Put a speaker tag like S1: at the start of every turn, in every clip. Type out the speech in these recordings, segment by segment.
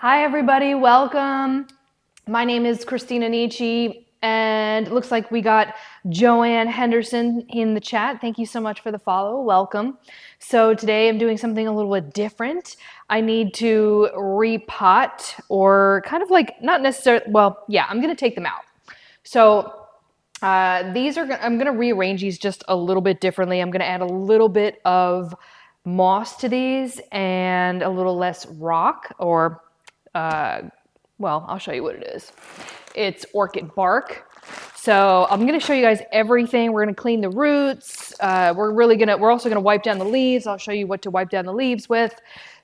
S1: Hi, everybody. Welcome. My name is Christina Nietzsche, and it looks like we got Joanne Henderson in the chat. Thank you so much for the follow. Welcome. So today I'm doing something a little bit different. I need to repot, or kind of like, not necessarily, well, yeah, I'm going to take them out. So I'm going to rearrange these just a little bit differently. I'm going to add a little bit of moss to these and a little less rock, or well, I'll show you what it is. It's orchid bark. So I'm going to show you guys everything. We're going to clean the roots. We're also going to wipe down the leaves. I'll show you what to wipe down the leaves with.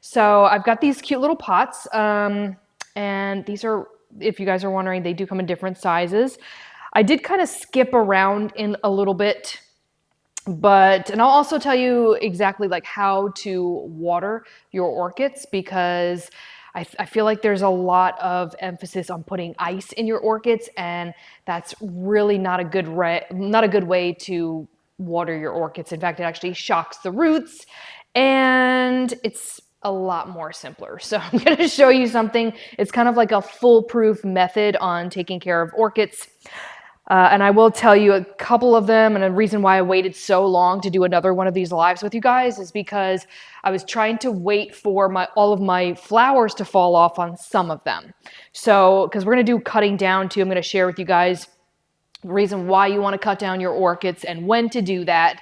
S1: So I've got these cute little pots, and these are, if you guys are wondering, they do come in different sizes. I did kind of skip around in a little bit, and I'll also tell you exactly like how to water your orchids, because I feel like there's a lot of emphasis on putting ice in your orchids, and that's really not a good way to water your orchids. In fact, it actually shocks the roots, and it's a lot more simpler. So I'm going to show you something. It's kind of like a foolproof method on taking care of orchids. And I will tell you a couple of them, and a reason why I waited so long to do another one of these lives with you guys is because I was trying to wait for all of my flowers to fall off on some of them. So, because we're going to do cutting down too, I'm going to share with you guys the reason why you want to cut down your orchids and when to do that.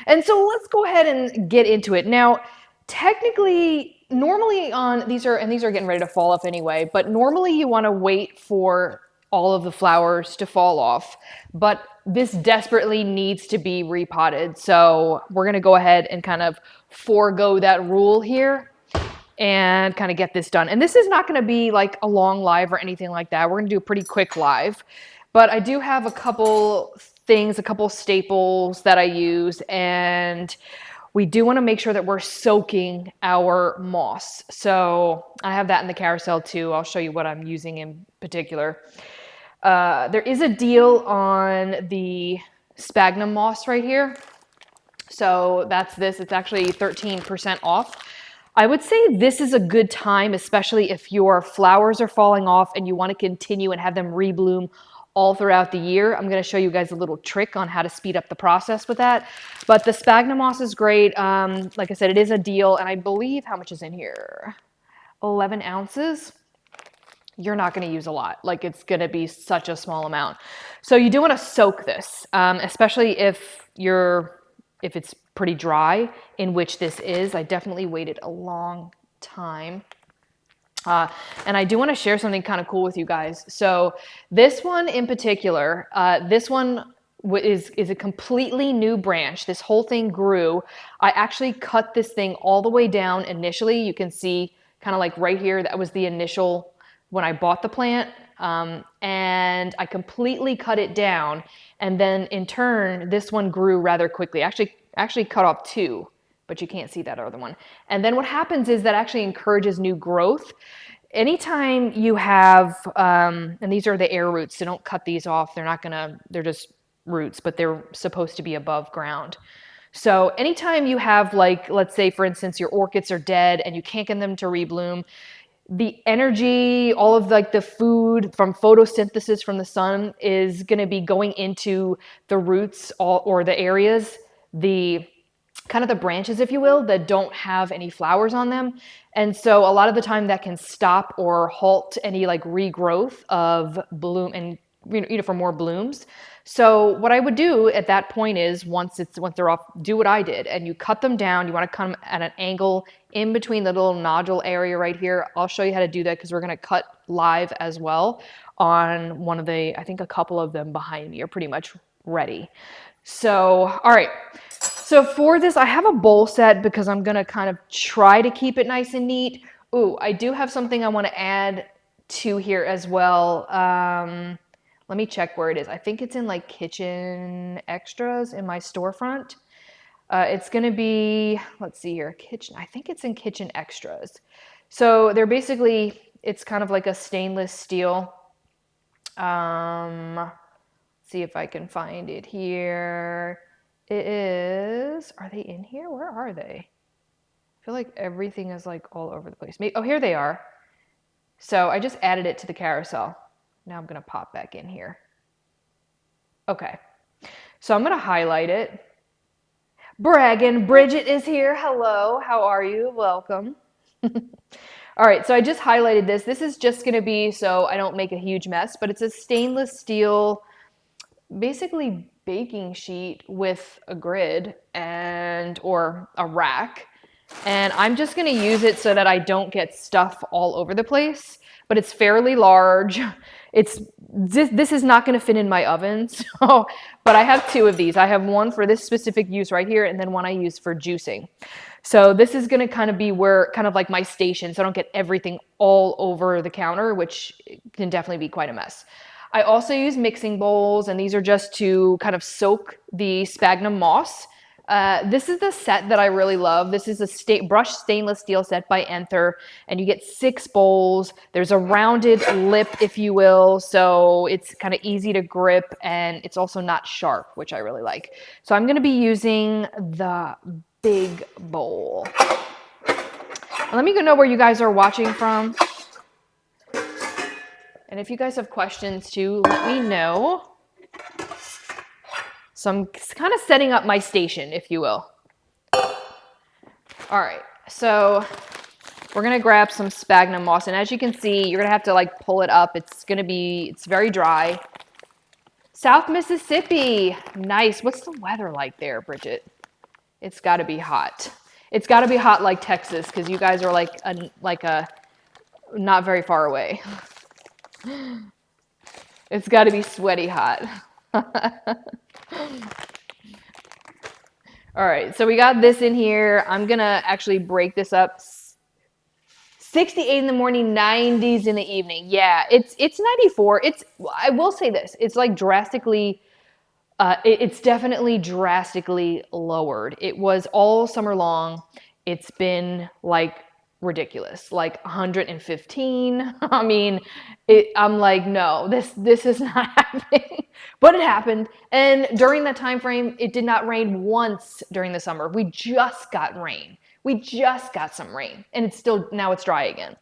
S1: And so let's go ahead and get into it. Now, technically, normally these are getting ready to fall off anyway, but normally you want to wait for all of the flowers to fall off, but this desperately needs to be repotted. So we're going to go ahead and kind of forego that rule here and kind of get this done. And this is not going to be like a long live or anything like that. We're going to do a pretty quick live, but I do have a couple things, a couple staples that I use, and we do want to make sure that we're soaking our moss. So I have that in the carousel too. I'll show you what I'm using in particular. There is a deal on the sphagnum moss right here. So that's this. It's actually 13% off. I would say this is a good time, especially if your flowers are falling off and you want to continue and have them rebloom all throughout the year. I'm going to show you guys a little trick on how to speed up the process with that. But the sphagnum moss is great. Like I said, it is a deal, and I believe, how much is in here? 11 ounces. You're not going to use a lot. Like, it's going to be such a small amount. So you do want to soak this, especially if it's pretty dry, in which this is. I definitely waited a long time. And I do want to share something kind of cool with you guys. So this one in particular, this one is a completely new branch. This whole thing grew. I actually cut this thing all the way down initially. You can see kind of like right here, that was the initial when I bought the plant. And I completely cut it down. And then in turn, this one grew rather quickly. Actually cut off two, but you can't see that other one. And then what happens is that actually encourages new growth. Anytime you have, and these are the air roots, so don't cut these off. They're just roots, but they're supposed to be above ground. So anytime you have, like, let's say for instance, your orchids are dead and you can't get them to rebloom, the energy, all of like the food from photosynthesis from the sun is going to be going into the roots or the areas, the kind of the branches, if you will, that don't have any flowers on them. And so a lot of the time that can stop or halt any like regrowth of bloom and for more blooms. So what I would do at that point is once they're off, do what I did, and you cut them down. You want to come at an angle in between the little nodule area right here. I'll show you how to do that because we're going to cut live as well on one of I think a couple of them behind me are pretty much ready. So, all right. So for this, I have a bowl set because I'm going to kind of try to keep it nice and neat. Ooh, I do have something I want to add to here as well. Let me check where it is. I think it's in like kitchen extras in my storefront. It's going to be, let's see here, kitchen. I think it's in kitchen extras. So they're basically, it's kind of like a stainless steel. See if I can find it here. It is, are they in here? Where are they? I feel like everything is like all over the place. Maybe, oh, here they are. So I just added it to the carousel. Now I'm gonna pop back in here. Okay, so I'm gonna highlight it. Braggin, Bridget is here. Hello, how are you? Welcome. All right, so I just highlighted this. This is just gonna be so I don't make a huge mess, but it's a stainless steel, basically baking sheet with a grid and or a rack. And I'm just gonna use it so that I don't get stuff all over the place, but it's fairly large. This is not gonna fit in my oven, so, but I have two of these. I have one for this specific use right here, and then one I use for juicing. So this is gonna kind of be where, kind of like my station, so I don't get everything all over the counter, which can definitely be quite a mess. I also use mixing bowls, and these are just to kind of soak the sphagnum moss. This is the set that I really love. This is a brushed stainless steel set by Enther, and you get 6 bowls. There's a rounded lip, if you will, so it's kind of easy to grip, and it's also not sharp, which I really like. So I'm going to be using the big bowl. Let me know where you guys are watching from. And if you guys have questions too, let me know. So I'm kind of setting up my station, if you will. All right, so we're gonna grab some sphagnum moss, and as you can see, you're gonna have to like pull it up. It's very dry. South Mississippi, nice. What's the weather like there, Bridget? It's gotta be hot. It's gotta be hot like Texas, because you guys are like a not very far away. It's gotta be sweaty hot. All right, so we got this in here. I'm gonna actually break this up. 68 in the morning, 90s in the evening. Yeah, it's 94. I will say this, it's like drastically, it's definitely drastically lowered. It was all summer long. It's been like ridiculous, like 115. I mean, I'm like, no, this is not happening. But it happened. And during that time frame, it did not rain once during the summer. We just got rain. We just got some rain, and now it's dry again.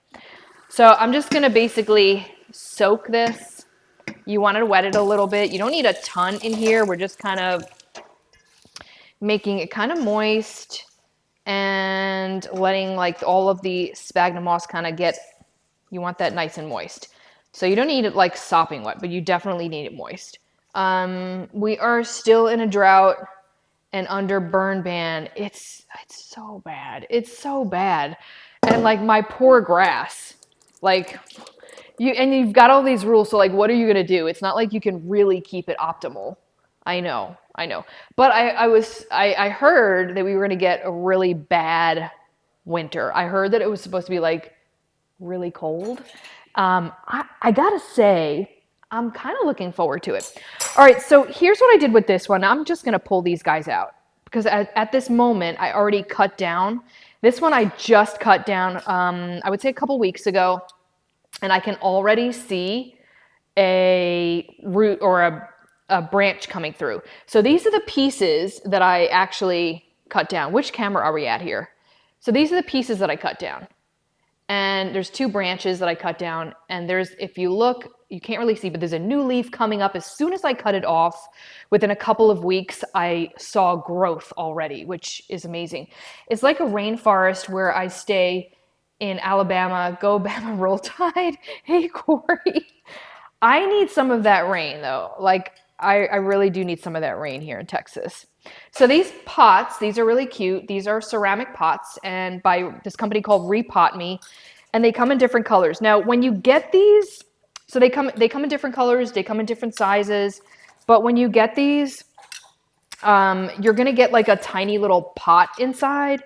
S1: So I'm just gonna basically soak this. You want to wet it a little bit. You don't need a ton in here. We're just kind of making it kind of moist and letting like all of the sphagnum moss kind of you want that nice and moist. So you don't need it like sopping wet, but you definitely need it moist. We are still in a drought and under burn ban. It's so bad. It's so bad. And like my poor grass, like you've got all these rules. So like, what are you going to do? It's not like you can really keep it optimal. I know. But I heard that we were going to get a really bad winter. I heard that it was supposed to be like really cold. I gotta say, I'm kind of looking forward to it. All right, so here's what I did with this one. I'm just gonna pull these guys out because at this moment, I already cut down. This one I just cut down, I would say a couple weeks ago, and I can already see a root or a branch coming through. So these are the pieces that I actually cut down. Which camera are we at here? So these are the pieces that I cut down. And there's 2 branches that I cut down, and if you look, you can't really see, but there's a new leaf coming up. As soon as I cut it off, within a couple of weeks, I saw growth already, which is amazing. It's like a rainforest where I stay in Alabama. Go Bama, Roll Tide. Hey, Corey. I need some of that rain, though. Like, I really do need some of that rain here in Texas. So these pots, these are really cute. These are ceramic pots, and by this company called Repot Me, and they come in different colors. Now, when you get these, so they come in different colors, they come in different sizes, but when you get these, you're gonna get like a tiny little pot inside.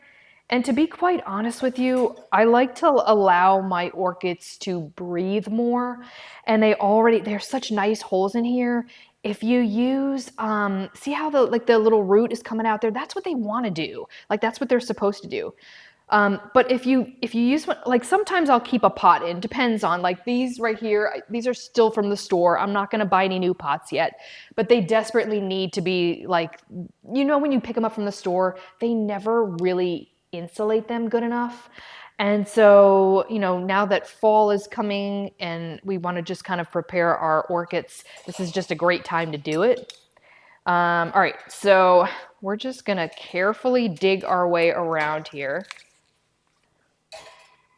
S1: And to be quite honest with you, I like to allow my orchids to breathe more, and there's such nice holes in here. If you use, see how the little root is coming out there? That's what they want to do. Like that's what they're supposed to do. But if you use one, like sometimes I'll keep a pot in, depends on like these right here. These are still from the store. I'm not going to buy any new pots yet, but they desperately need to be like, when you pick them up from the store, they never really insulate them good enough. And so, you know, now that fall is coming and we want to just kind of prepare our orchids, this is just a great time to do it. All right, so we're just gonna carefully dig our way around here.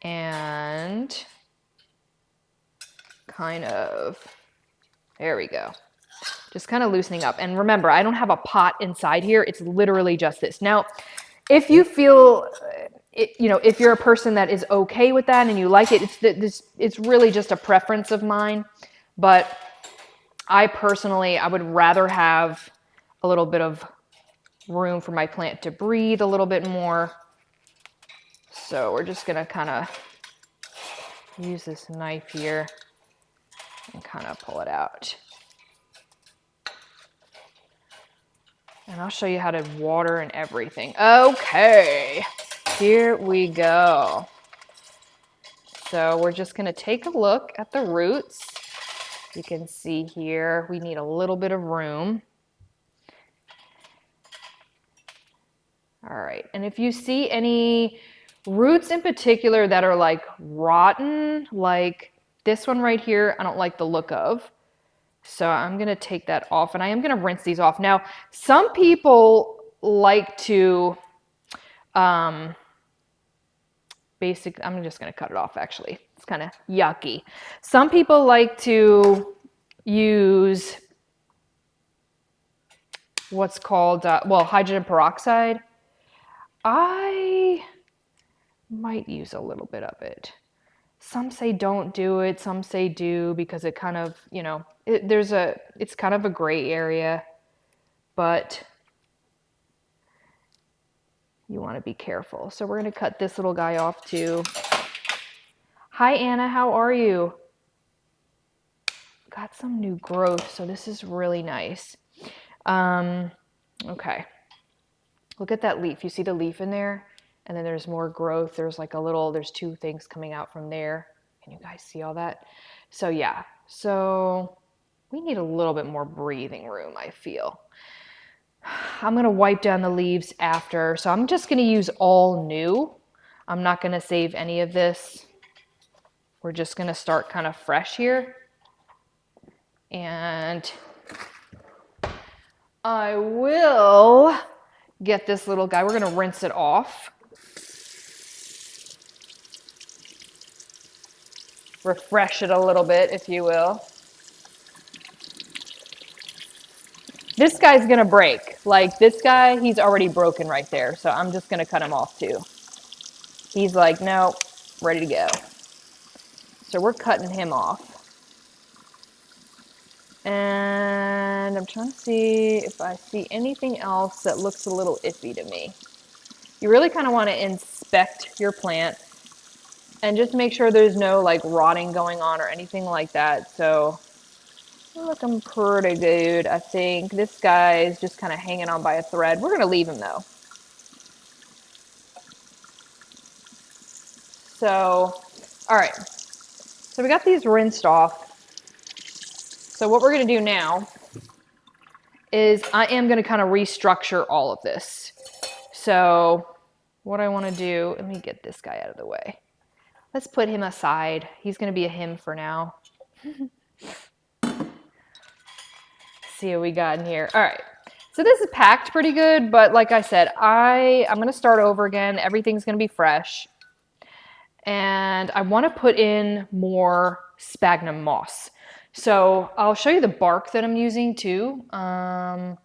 S1: And kind of, there we go. Just kind of loosening up. And remember, I don't have a pot inside here. It's literally just this. Now, if you feel, you know, if you're a person that is okay with that and you like it, it's really just a preference of mine. But I personally, I would rather have a little bit of room for my plant to breathe a little bit more. So we're just gonna kind of use this knife here and kind of pull it out. And I'll show you how to water and everything. Okay, here we go. So we're just gonna take a look at the roots. You can see here, we need a little bit of room. All right, and if you see any roots in particular that are like rotten, like this one right here, I don't like the look of. So I'm gonna take that off and I am gonna rinse these off. Now, some people like to, I'm just gonna cut it off actually. It's kind of yucky. Some people like to use what's called, well, hydrogen peroxide. I might use a little bit of it. Some say don't do it, some say do because it kind of, you know, it's kind of a gray area, but you want to be careful. So we're going to cut this little guy off too. Hi Anna, how are you? Got some new growth, so this is really nice. Okay. Look at that leaf. You see the leaf in there? And then there's more growth. There's like there's two things coming out from there. Can you guys see all that? So yeah, so we need a little bit more breathing room, I feel. I'm gonna wipe down the leaves after. So I'm just gonna use all new. I'm not gonna save any of this. We're just gonna start kind of fresh here. And I will get this little guy. We're gonna rinse it off. Refresh it a little bit, if you will. This guy's gonna break. Like this guy, he's already broken right there. So I'm just gonna cut him off too. He's like, no, ready to go. So we're cutting him off. And I'm trying to see if I see anything else that looks a little iffy to me. You really kind of want to inspect your plant and just make sure there's no like rotting going on or anything like that. So looking pretty good, I think. This guy is just kind of hanging on by a thread. We're going to leave him though. So, all right. So we got these rinsed off. So what we're going to do now is I am going to kind of restructure all of this. So what I want to do, let me get this guy out of the way. Let's put him aside. He's going to be a him for now. See what we got in here. All right. So this is packed pretty good, but like I said, I'm going to start over again. Everything's going to be fresh. And I want to put in more sphagnum moss. So I'll show you the bark that I'm using too. The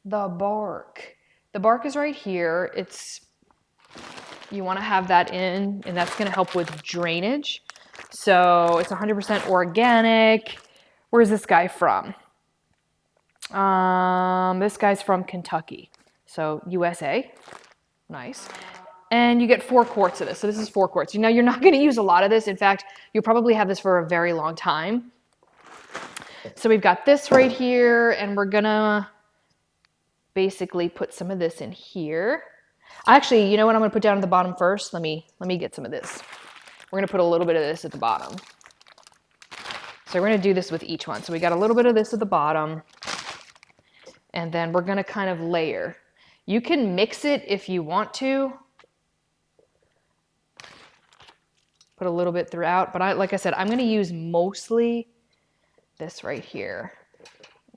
S1: bark is right here. You want to have that in, and that's going to help with drainage. So it's 100% organic. Where's this guy from? This guy's from Kentucky. So USA. Nice. And you get 4 quarts of this. So this is 4 quarts. Now you're not going to use a lot of this. In fact, you'll probably have this for a very long time. So we've got this right here, and we're going to basically put some of this in here. Actually, you know what I'm going to put down at the bottom first? Let me get some of this. We're going to put a little bit of this at the bottom. So we're going to do this with each one. So we got a little bit of this at the bottom, and then we're going to kind of layer. You can mix it if you want to. put a little bit throughout, but like I said, I'm gonna use mostly this right here.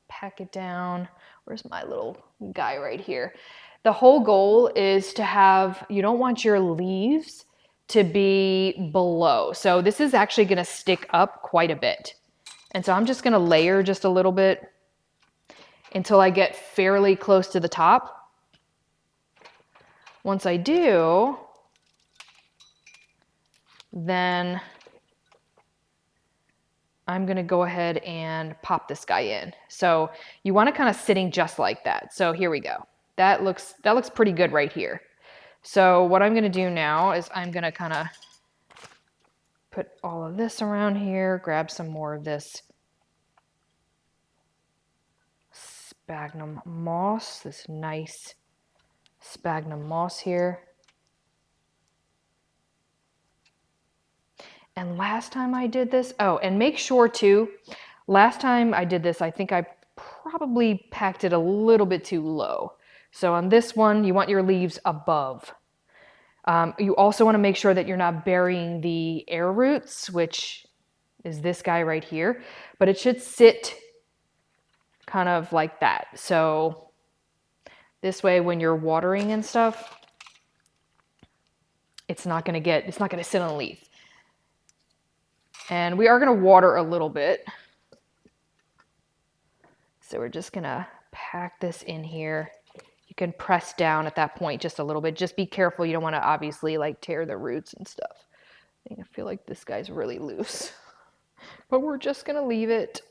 S1: Pack it down. Where's my little guy right here? The whole goal is to have, you don't want your leaves to be below. So this is actually gonna stick up quite a bit. And so I'm just gonna layer just a little bit until I get fairly close to the top. Once I do, then I'm gonna go ahead and pop this guy in. So you want it kind of sitting just like that. So here we go. That looks pretty good right here. So what I'm gonna do now is I'm gonna kind of put all of this around here, grab some more of this sphagnum moss, this nice sphagnum moss here. And last time I did this, oh, and make sure too, last time I did this, I think I probably packed it a little bit too low. So on this one, you want your leaves above. You also want to make sure that you're not burying the air roots, which is this guy right here, but it should sit kind of like that. So this way, when you're watering and stuff, it's not going to sit on the leaf. And we are going to water a little bit. So we're just going to pack this in here. You can press down at that point just a little bit. Just be careful. You don't want to obviously like tear the roots and stuff. I feel like this guy's really loose. But we're just going to leave it.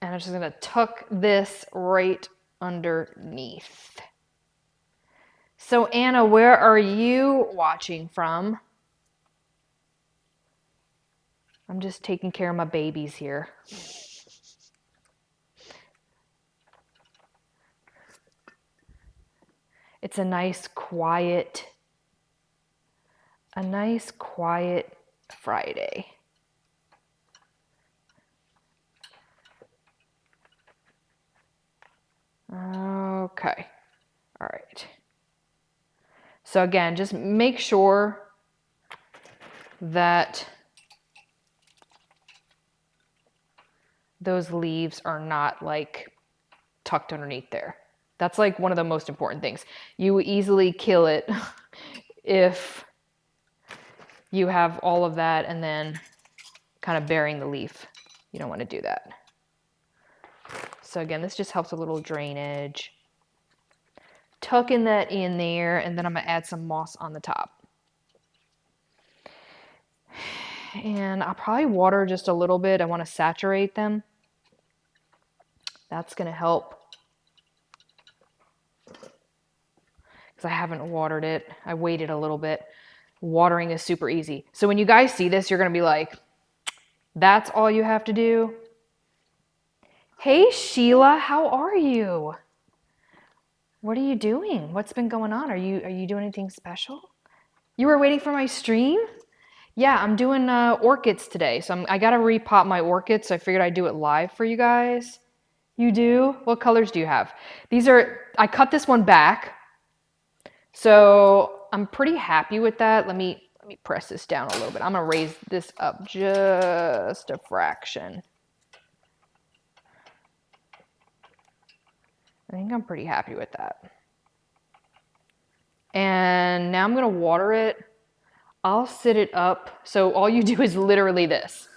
S1: And I'm just going to tuck this right underneath. So Anna, where are you watching from? I'm just taking care of my babies here. It's a nice quiet Friday. Okay. All right. So again, just make sure that those leaves are not like tucked underneath there. That's like one of the most important things. You easily kill it if you have all of that and then kind of burying the leaf. You don't want to do that. So again, this just helps a little drainage. Tucking that in there, and then I'm gonna add some moss on the top. And I'll probably water just a little bit. I want to saturate them. That's gonna help. Because I haven't watered it. I waited a little bit. Watering is super easy. So when you guys see this, you're gonna be like, that's all you have to do? Hey Sheila, how are you? What are you doing? What's been going on? Are you doing anything special? You were waiting for my stream? Yeah, I'm doing orchids today. So I gotta repot my orchids. So I figured I'd do it live for you guys. You do? What colors do you have? I cut this one back. So I'm pretty happy with that. Let me press this down a little bit. I'm gonna raise this up just a fraction. I think I'm pretty happy with that. And now I'm gonna water it. I'll sit it up. So all you do is literally this.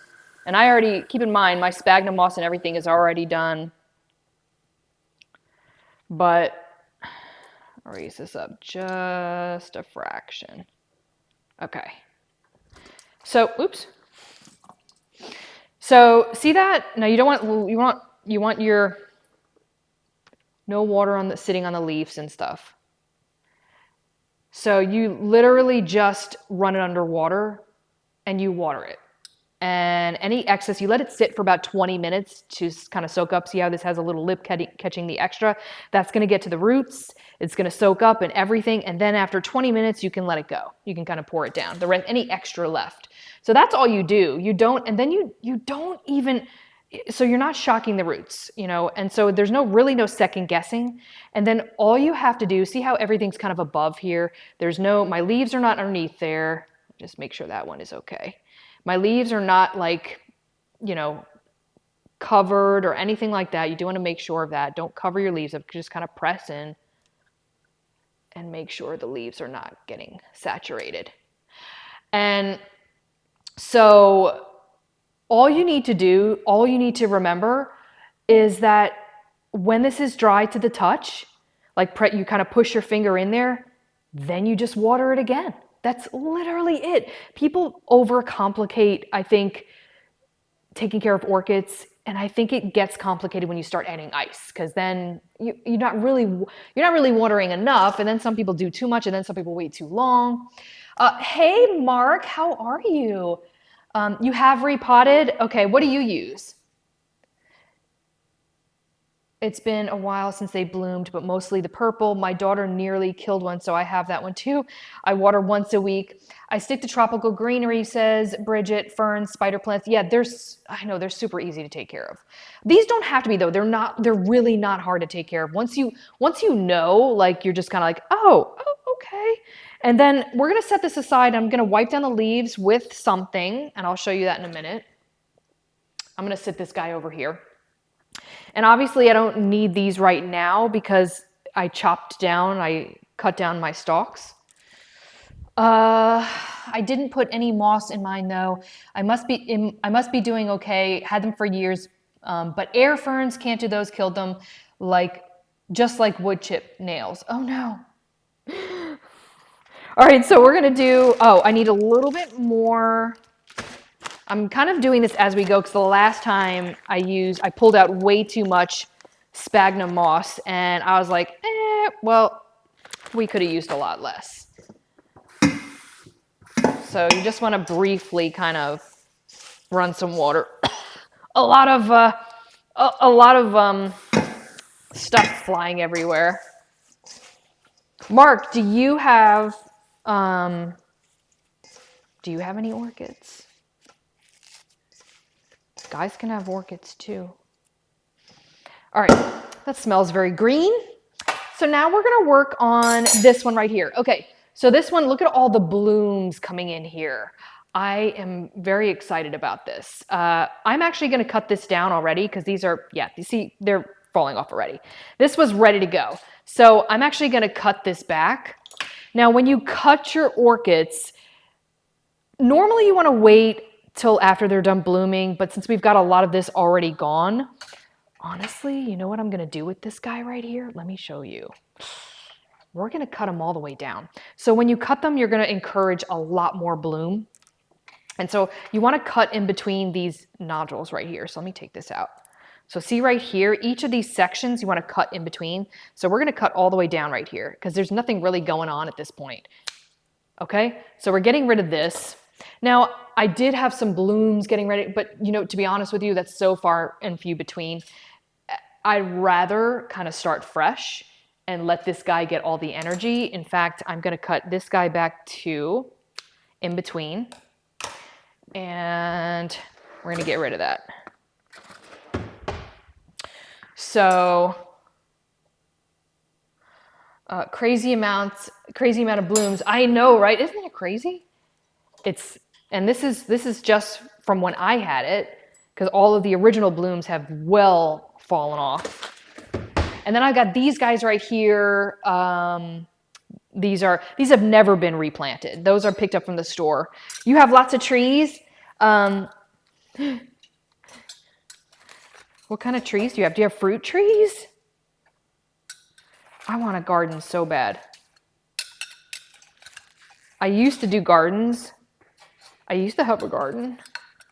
S1: And I already, keep in mind, my sphagnum moss and everything is already done. But I'll raise this up just a fraction. Okay. So, oops. So see that? Now you want your no water sitting on the leaves and stuff. So you literally just run it under water and you water it. And any excess, you let it sit for about 20 minutes to kind of soak up. See how this has a little lip catching the extra? That's going to get to the roots. It's going to soak up and everything. And then after 20 minutes, you can let it go. You can kind of pour it down. The rest, any extra left. So that's all you do. You don't, and then you don't even, so you're not shocking the roots, you know, and so there's really no second guessing. And then all you have to do, see how everything's kind of above here? My leaves are not underneath there. Just make sure that one is okay. My leaves are not like, you know, covered or anything like that. You do want to make sure of that. Don't cover your leaves up. Just kind of press in and make sure the leaves are not getting saturated. And so all you need to remember is that when this is dry to the touch, like you kind of push your finger in there, then you just water it again. That's literally it. People overcomplicate, I think, taking care of orchids, and I think it gets complicated when you start adding ice, because then you're not really watering enough, and then some people do too much, and then some people wait too long. Hey, Mark, how are you? You have repotted? Okay, what do you use? It's been a while since they bloomed, but mostly the purple. My daughter nearly killed one, so I have that one too. I water once a week. I stick to tropical greenery, says Bridget. Ferns, spider plants. Yeah, I know they're super easy to take care of. These don't have to be though. They're really not hard to take care of. Once you know, like you're just kind of like, oh, okay. And then we're gonna set this aside. I'm gonna wipe down the leaves with something, and I'll show you that in a minute. I'm gonna sit this guy over here. And obviously I don't need these right now because I cut down my stalks. I didn't put any moss in mine though. I must be doing okay. Had them for years, but air ferns, can't do those, killed them, just like wood chip nails. Oh no. All right, so we're gonna do, I need a little bit more. I'm kind of doing this as we go because the last time I pulled out way too much sphagnum moss and I was like, well, we could have used a lot less. So you just want to briefly kind of run some water. a lot of stuff flying everywhere. Mark, do you have any orchids? Guys can have orchids too. All right, that smells very green. So now we're gonna work on this one right here. Okay, so this one, look at all the blooms coming in here. I am very excited about this. I'm actually gonna cut this down already because these are, you see, they're falling off already. This was ready to go. So I'm actually gonna cut this back. Now, when you cut your orchids, normally you wanna wait till after they're done blooming, but since we've got a lot of this already gone, honestly, you know what I'm gonna do with this guy right here? Let me show you. We're gonna cut them all the way down. So when you cut them, you're gonna encourage a lot more bloom. And so you wanna cut in between these nodules right here. So let me take this out. So see right here, each of these sections you wanna cut in between. So we're gonna cut all the way down right here because there's nothing really going on at this point. Okay, so we're getting rid of this. Now, I did have some blooms getting ready, but you know, to be honest with you, that's so far and few between. I'd rather kind of start fresh and let this guy get all the energy. In fact, I'm gonna cut this guy back too, in between, and we're gonna get rid of that. So, crazy amount of blooms. I know, right? Isn't it crazy? And this is just from when I had it, because all of the original blooms have well fallen off. And then I've got these guys right here. These have never been replanted. Those are picked up from the store. You have lots of trees. What kind of trees do you have? Do you have fruit trees? I want a garden so bad. I used to do gardens. I used to have a garden.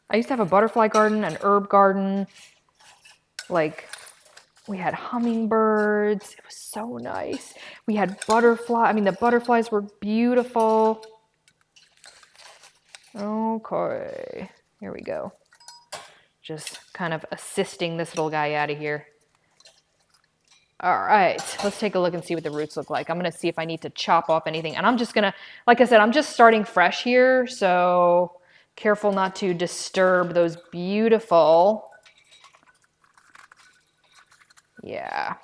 S1: I used to have a butterfly garden, an herb garden. Like, we had hummingbirds. It was so nice. We had the butterflies were beautiful. Okay, here we go. Just kind of assisting this little guy out of here. All right, let's take a look and see what the roots look like. I'm gonna see if I need to chop off anything. And I'm just gonna, like I said, I'm just starting fresh here, so careful not to disturb those beautiful, yeah,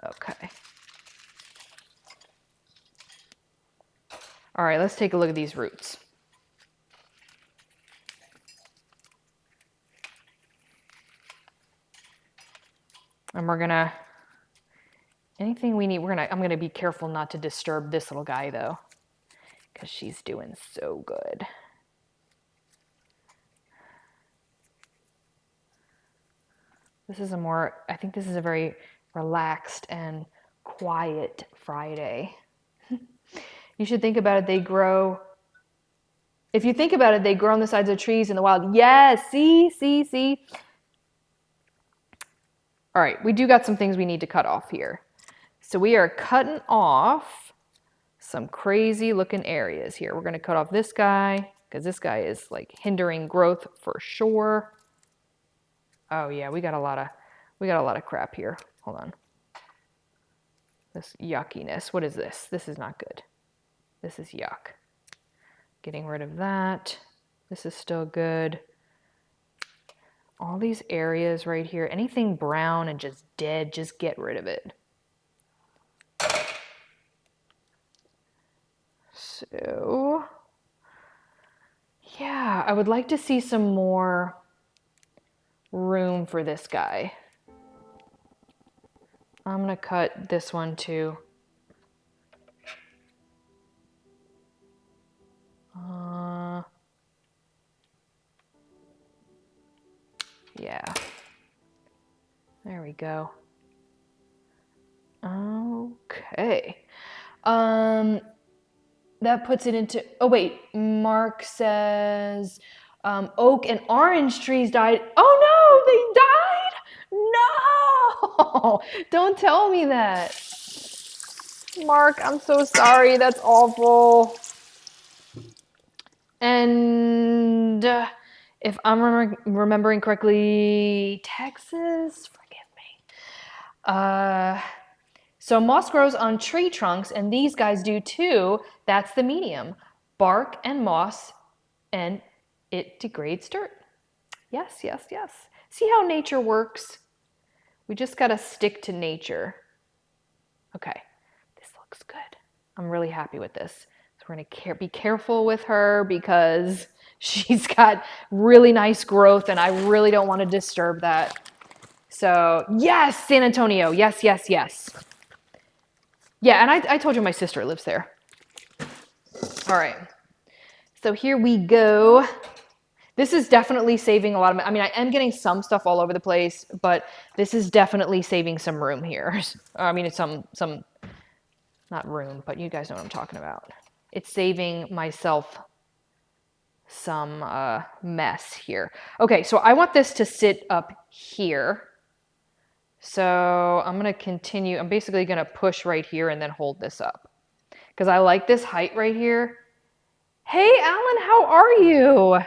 S1: okay. All right, let's take a look at these roots. And we're gonna, anything we need, I'm gonna be careful not to disturb this little guy though, because she's doing so good. I think this is a very relaxed and quiet Friday. You should think about it, if you think about it, they grow on the sides of trees in the wild. Yes, see. All right, we do got some things we need to cut off here. So we are cutting off some crazy looking areas here. We're gonna cut off this guy, because this guy is like hindering growth for sure. Oh yeah, we got a lot of crap here. Hold on. This yuckiness. What is this? This is not good. This is yuck. Getting rid of that. This is still good. All these areas right here, anything brown and just dead, just get rid of it. So, yeah, I would like to see some more room for this guy. I'm gonna cut this one too. Yeah. There we go. Okay. That puts it into, oh wait, Mark says, oak and orange trees died. Oh no, they died? No, don't tell me that. Mark, I'm so sorry, that's awful. And if I'm remembering correctly, Texas, forgive me. So moss grows on tree trunks, and these guys do too. That's the medium. Bark and moss, and it degrades dirt. Yes. See how nature works? We just gotta stick to nature. Okay, this looks good. I'm really happy with this. So we're gonna be careful with her because she's got really nice growth, and I really don't want to disturb that. So yes, San Antonio, yes. Yeah, and I told you my sister lives there. All right, so here we go. This is definitely saving a lot of, I mean, I am getting some stuff all over the place, but this is definitely saving some room here. I mean, it's some, not room, but you guys know what I'm talking about. It's saving myself some mess here. Okay, so I want this to sit up here. So I'm gonna continue, I'm basically gonna push right here and then hold this up because I like this height right here. Hey, Alan, how are you?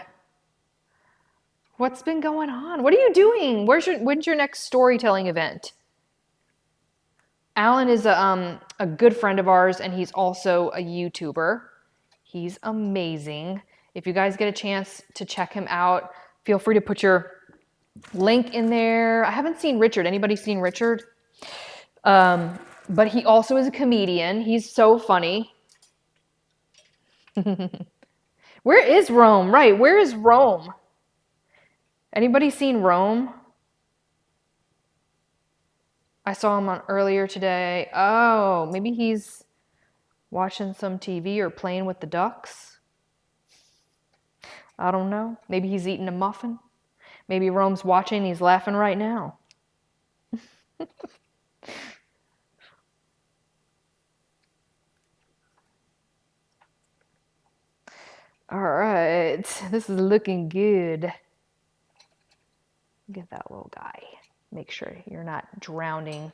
S1: What's been going on? What are you doing? When's your next storytelling event? Alan is a good friend of ours, and he's also a YouTuber. He's amazing. If you guys get a chance to check him out, feel free to put your link in there. I haven't seen Richard. Anybody seen Richard? But he also is a comedian. He's so funny. Where is Rome? Right, where is Rome? Anybody seen Rome? I saw him on earlier today. Oh, maybe he's watching some TV or playing with the ducks. I don't know. Maybe he's eating a muffin. Maybe Rome's watching, he's laughing right now. All right, this is looking good. Look at that little guy. Make sure you're not drowning.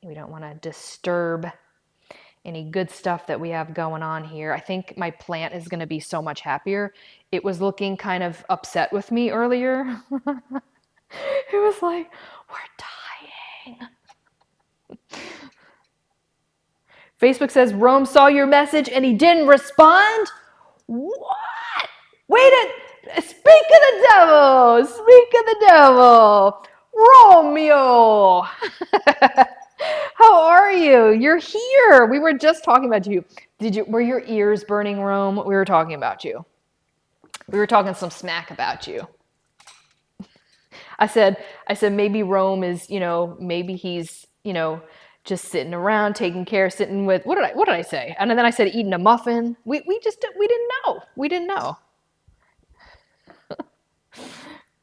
S1: We don't want to disturb any good stuff that we have going on here. I think my plant is going to be so much happier. It was looking kind of upset with me earlier. It was like, we're dying. Facebook says, Rome saw your message and he didn't respond? What? Wait a, speak of the devil. Speak of the devil. Romeo. How are you? You're here. We were just talking about you. Were your ears burning, Rome? We were talking about you. We were talking some smack about you. I said maybe Rome is, maybe he's, just sitting around, taking care, sitting with what did I say? And then I said eating a muffin. We didn't know. We didn't know.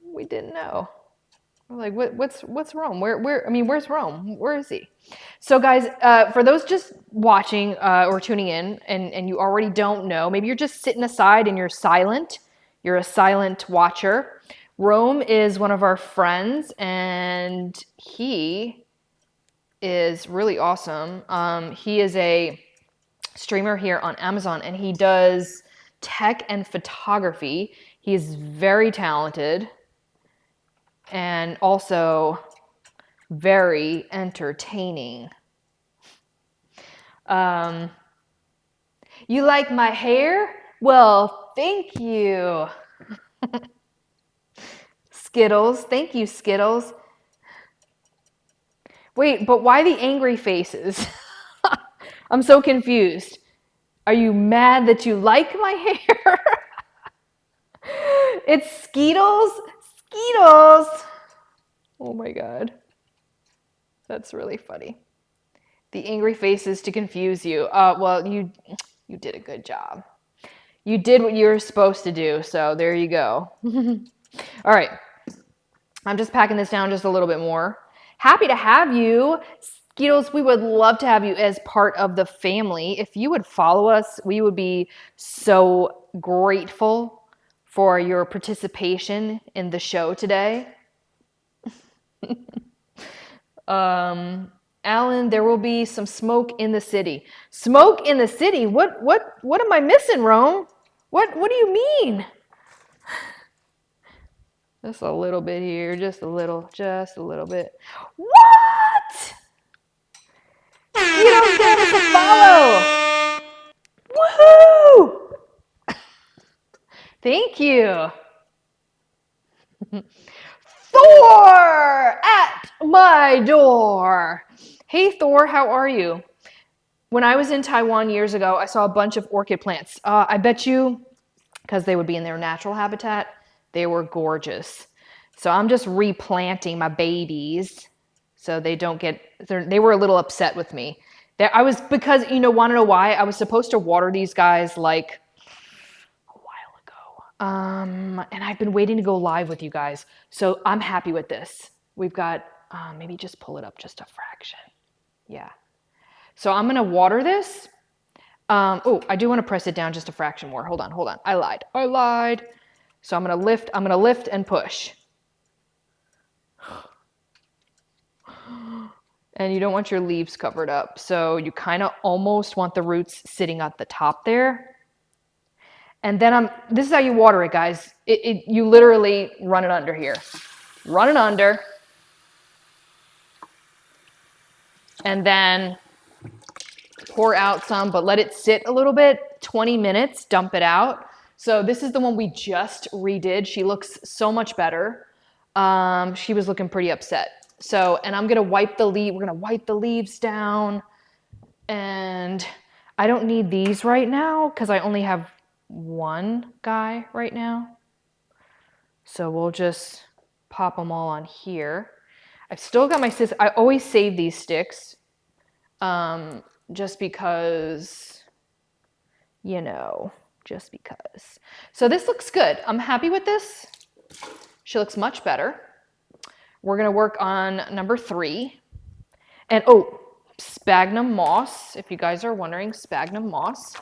S1: We didn't know. We're like, what's Rome? Where's Rome? Where is he? So guys, for those just watching or tuning in and you already don't know, maybe you're just sitting aside and you're silent. You're a silent watcher. Rome is one of our friends and he is really awesome. He is a streamer here on Amazon and he does tech and photography. He's very talented and also very entertaining. You like my hair? Well, thank you. Skittles, thank you, Skittles. Wait, but why the angry faces? I'm so confused. Are you mad that you like my hair? It's Skittles. Skittles. Oh my God. That's really funny. The angry faces to confuse you. Well, you did a good job. You did what you were supposed to do, so there you go. All right. I'm just packing this down just a little bit more. Happy to have you. Skittles, we would love to have you as part of the family. If you would follow us, we would be so grateful for your participation in the show today. Alan, there will be some smoke in the city. Smoke in the city? What am I missing, Rome? What do you mean? Just a little bit here, just a little bit. What? Skittles gave us a follow. Woohoo! Thank you. Thor at my door. Hey Thor, how are you? When I was in Taiwan years ago, I saw a bunch of orchid plants. I bet you, because they would be in their natural habitat, they were gorgeous. So I'm just replanting my babies so they don't get, they were a little upset with me. Because, want to know why? I was supposed to water these guys like a while ago. And I've been waiting to go live with you guys. So I'm happy with this. We've got, maybe just pull it up just a fraction. Yeah. So I'm going to water this. I do want to press it down just a fraction more. Hold on. I lied. So I'm going to lift and push. And you don't want your leaves covered up. So you kind of almost want the roots sitting at the top there. And then this is how you water it, guys. You literally run it under here. Run it under. And then pour out some, but let it sit a little bit, 20 minutes, dump it out. So this is the one we just redid. She looks so much better. She was looking pretty upset. So, and we're gonna wipe the leaves down. And I don't need these right now because I only have one guy right now. So we'll just pop them all on here. I've still got my I always save these sticks. Just because, just because. So this looks good. I'm happy with this. She looks much better. We're going to work on number 3. And sphagnum moss, if you guys are wondering, sphagnum moss.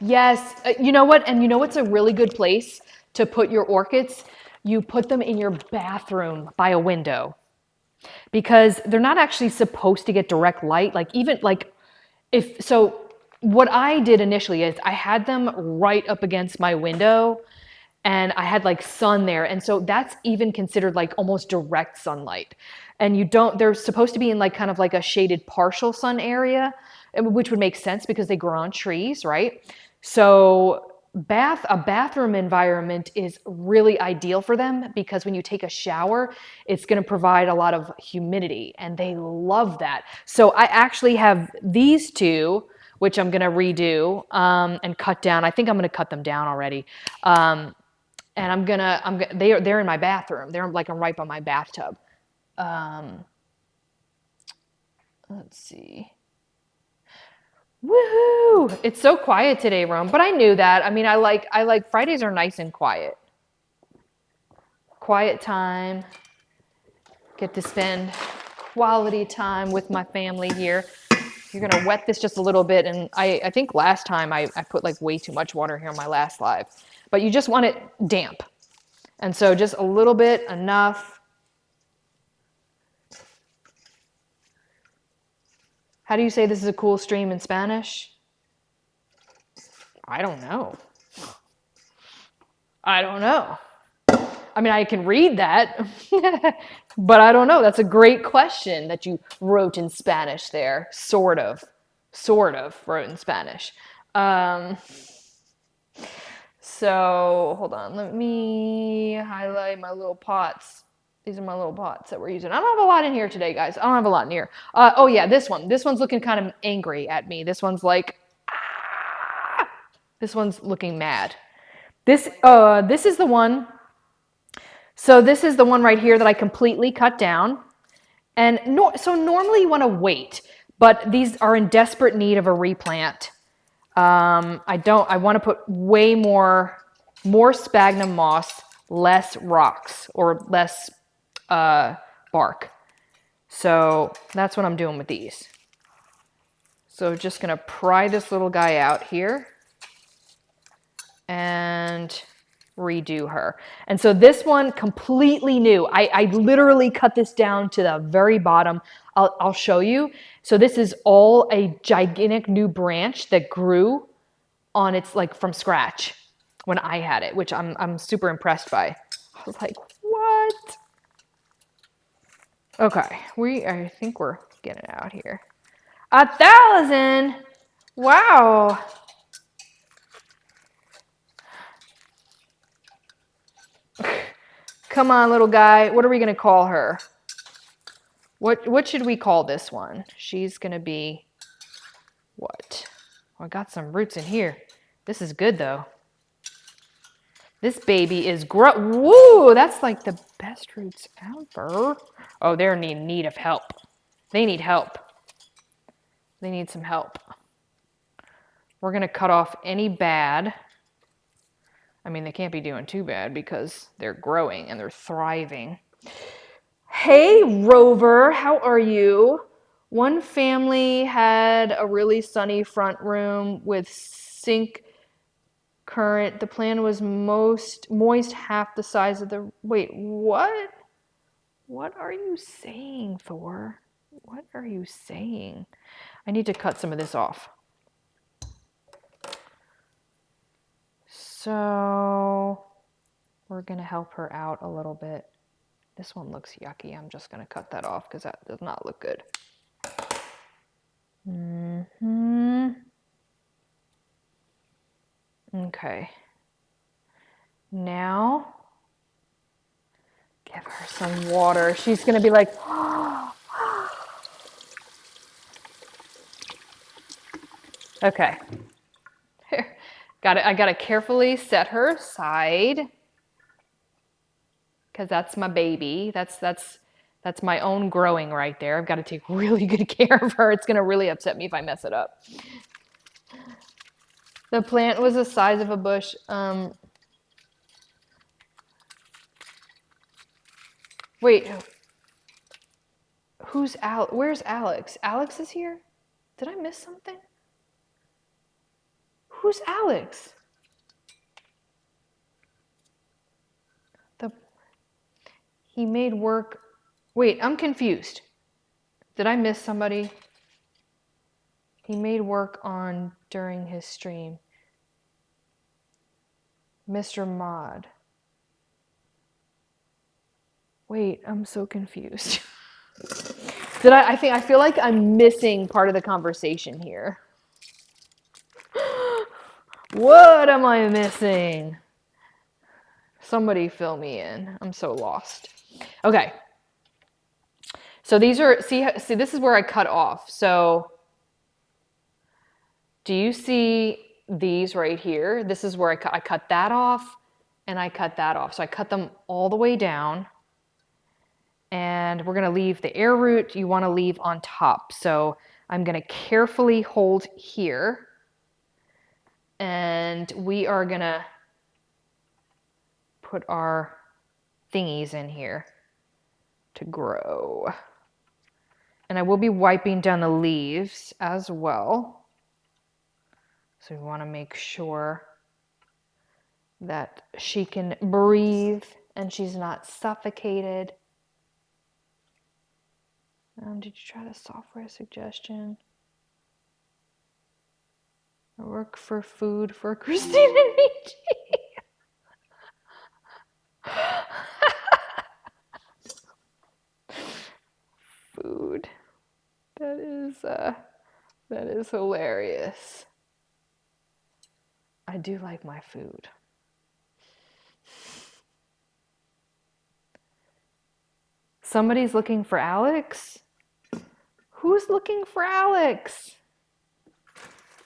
S1: Yes, you know what? And you know what's a really good place to put your orchids? You put them in your bathroom by a window. Because they're not actually supposed to get direct light. What I did initially is I had them right up against my window and I had like sun there. And so that's even considered like almost direct sunlight. And they're supposed to be in like kind of like a shaded partial sun area, which would make sense because they grow on trees, right? So a bathroom environment is really ideal for them because when you take a shower, it's going to provide a lot of humidity and they love that. So I actually have these two, which I'm going to redo and cut down. I think I'm going to cut them down already. And they're in my bathroom. They're like I'm right by my bathtub. Let's see. Woohoo! It's so quiet today, Rome. But I knew that. I mean, I like Fridays are nice and quiet. Quiet time. Get to spend quality time with my family here. You're gonna wet this just a little bit, and I think last time I put like way too much water here on my last live. But you just want it damp. And so just a little bit, enough. How do you say this is a cool stream in Spanish? I don't know. I don't know. I mean, I can read that, but I don't know. That's a great question that you wrote in Spanish there. Sort of wrote in Spanish. So hold on, let me highlight my little pots. These are my little pots that we're using. I don't have a lot in here today, guys. I don't have a lot in here. Oh yeah, this one. This one's looking kind of angry at me. This one's like, ah! This one's looking mad. This is the one. So this is the one right here that I completely cut down. And so normally you want to wait, but these are in desperate need of a replant. I want to put way more sphagnum moss, less rocks or less bark. So that's what I'm doing with these. So just gonna pry this little guy out here and redo her. And so this one completely new. I literally cut this down to the very bottom. I'll show you. So this is all a gigantic new branch that grew on its like from scratch when I had it, which I'm super impressed by. I was like, what? Okay, I think we're getting out here. 1,000. Wow. Come on, little guy. What are we gonna call her? What should we call this one? She's gonna be what? Oh, I got some roots in here. This is good though. This baby is woo! That's like the best roots ever. Oh, they're in need of help. They need help. They need some help. We're gonna cut off any bad. I mean, they can't be doing too bad because they're growing and they're thriving. Hey, Rover, how are you? One family had a really sunny front room with sink current. The plan was moist half the size of the... Wait, what? What are you saying, Thor? What are you saying? I need to cut some of this off. So we're going to help her out a little bit. This one looks yucky. I'm just going to cut that off because that does not look good. Okay. Now, give her some water. She's going to be like, okay. Here. I got to carefully set her aside because that's my baby. That's my own growing right there. I've got to take really good care of her. It's going to really upset me if I mess it up. The plant was the size of a bush. Wait. Who's Alex? Where's Alex? Alex is here? Did I miss something? Who's Alex? He made work. Wait, I'm confused. Did I miss somebody? He made work on during his stream. Mr. Mod. Wait, I'm so confused. I feel like I'm missing part of the conversation here. What am I missing? Somebody fill me in. I'm so lost. Okay. So these are, see, this is where I cut off. So do you see these right here? This is where I cut that off and I cut that off. So I cut them all the way down. And we're going to leave the air root you want to leave on top. So I'm going to carefully hold here. And we are going to put our thingies in here to grow. And I will be wiping down the leaves as well. So we want to make sure that she can breathe and she's not suffocated. Did you try the software suggestion? Work for food for Christina Nietzsche. Food. That is hilarious. I do like my food. Somebody's looking for Alex? Who's looking for Alex?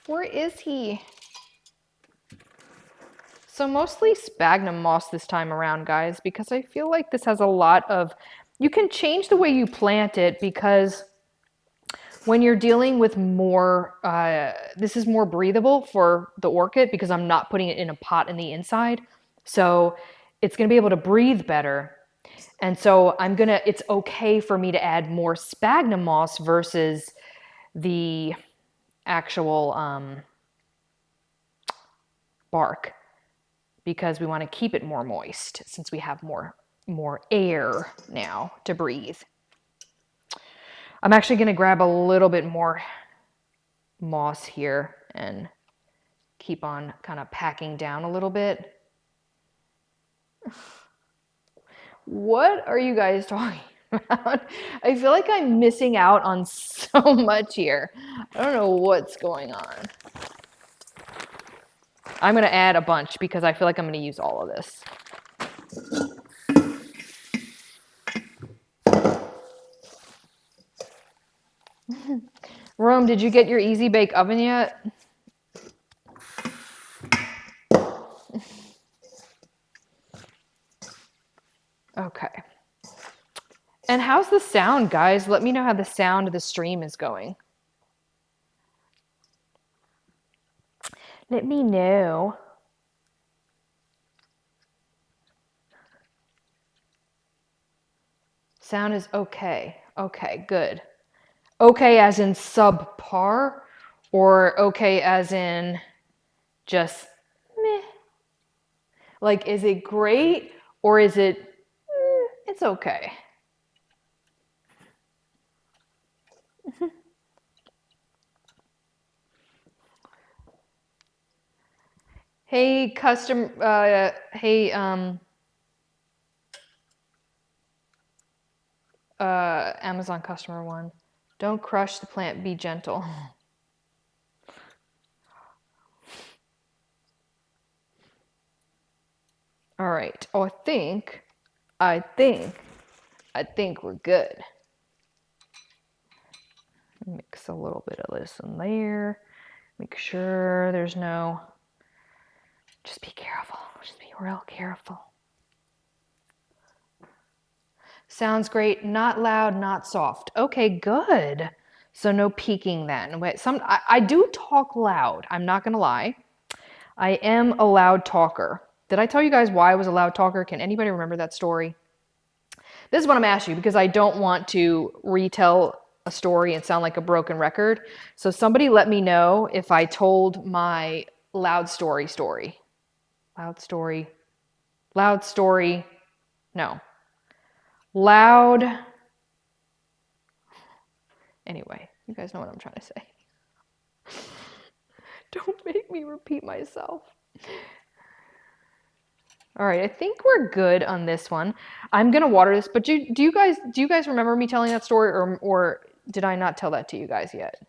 S1: Where is he? So mostly sphagnum moss this time around, guys, because I feel like this has a lot of, you can change the way you plant it because when you're dealing with more, this is more breathable for the orchid because I'm not putting it in a pot in the inside. So it's going to be able to breathe better. And so it's okay for me to add more sphagnum moss versus the actual bark because we want to keep it more moist since we have more air now to breathe. I'm actually going to grab a little bit more moss here and keep on kind of packing down a little bit. What are you guys talking about? I feel like I'm missing out on so much here. I don't know what's going on. I'm going to add a bunch because I feel like I'm going to use all of this. Rome, did you get your Easy Bake Oven yet? Okay. And how's the sound, guys? Let me know how the sound of the stream is going. Let me know. Sound is okay. Okay, good. Okay as in subpar or okay as in just meh? Like, is it great or is it, it's okay? Hey, Amazon customer one. Don't crush the plant, be gentle. All right. Oh, I think we're good. Mix a little bit of this in there. Make sure there's no, just be careful. Just be real careful. Sounds great. Not loud, not soft. Okay, good. So no peaking then. I do talk loud. I'm not going to lie. I am a loud talker. Did I tell you guys why I was a loud talker? Can anybody remember that story? This is what I'm asking you because I don't want to retell a story and sound like a broken record. So somebody let me know if I told my loud story. Loud story. No. Loud. Anyway, you guys know what I'm trying to say. Don't make me repeat myself. All right, I think we're good on this one. I'm gonna water this, but do you guys remember me telling that story, or did I not tell that to you guys yet?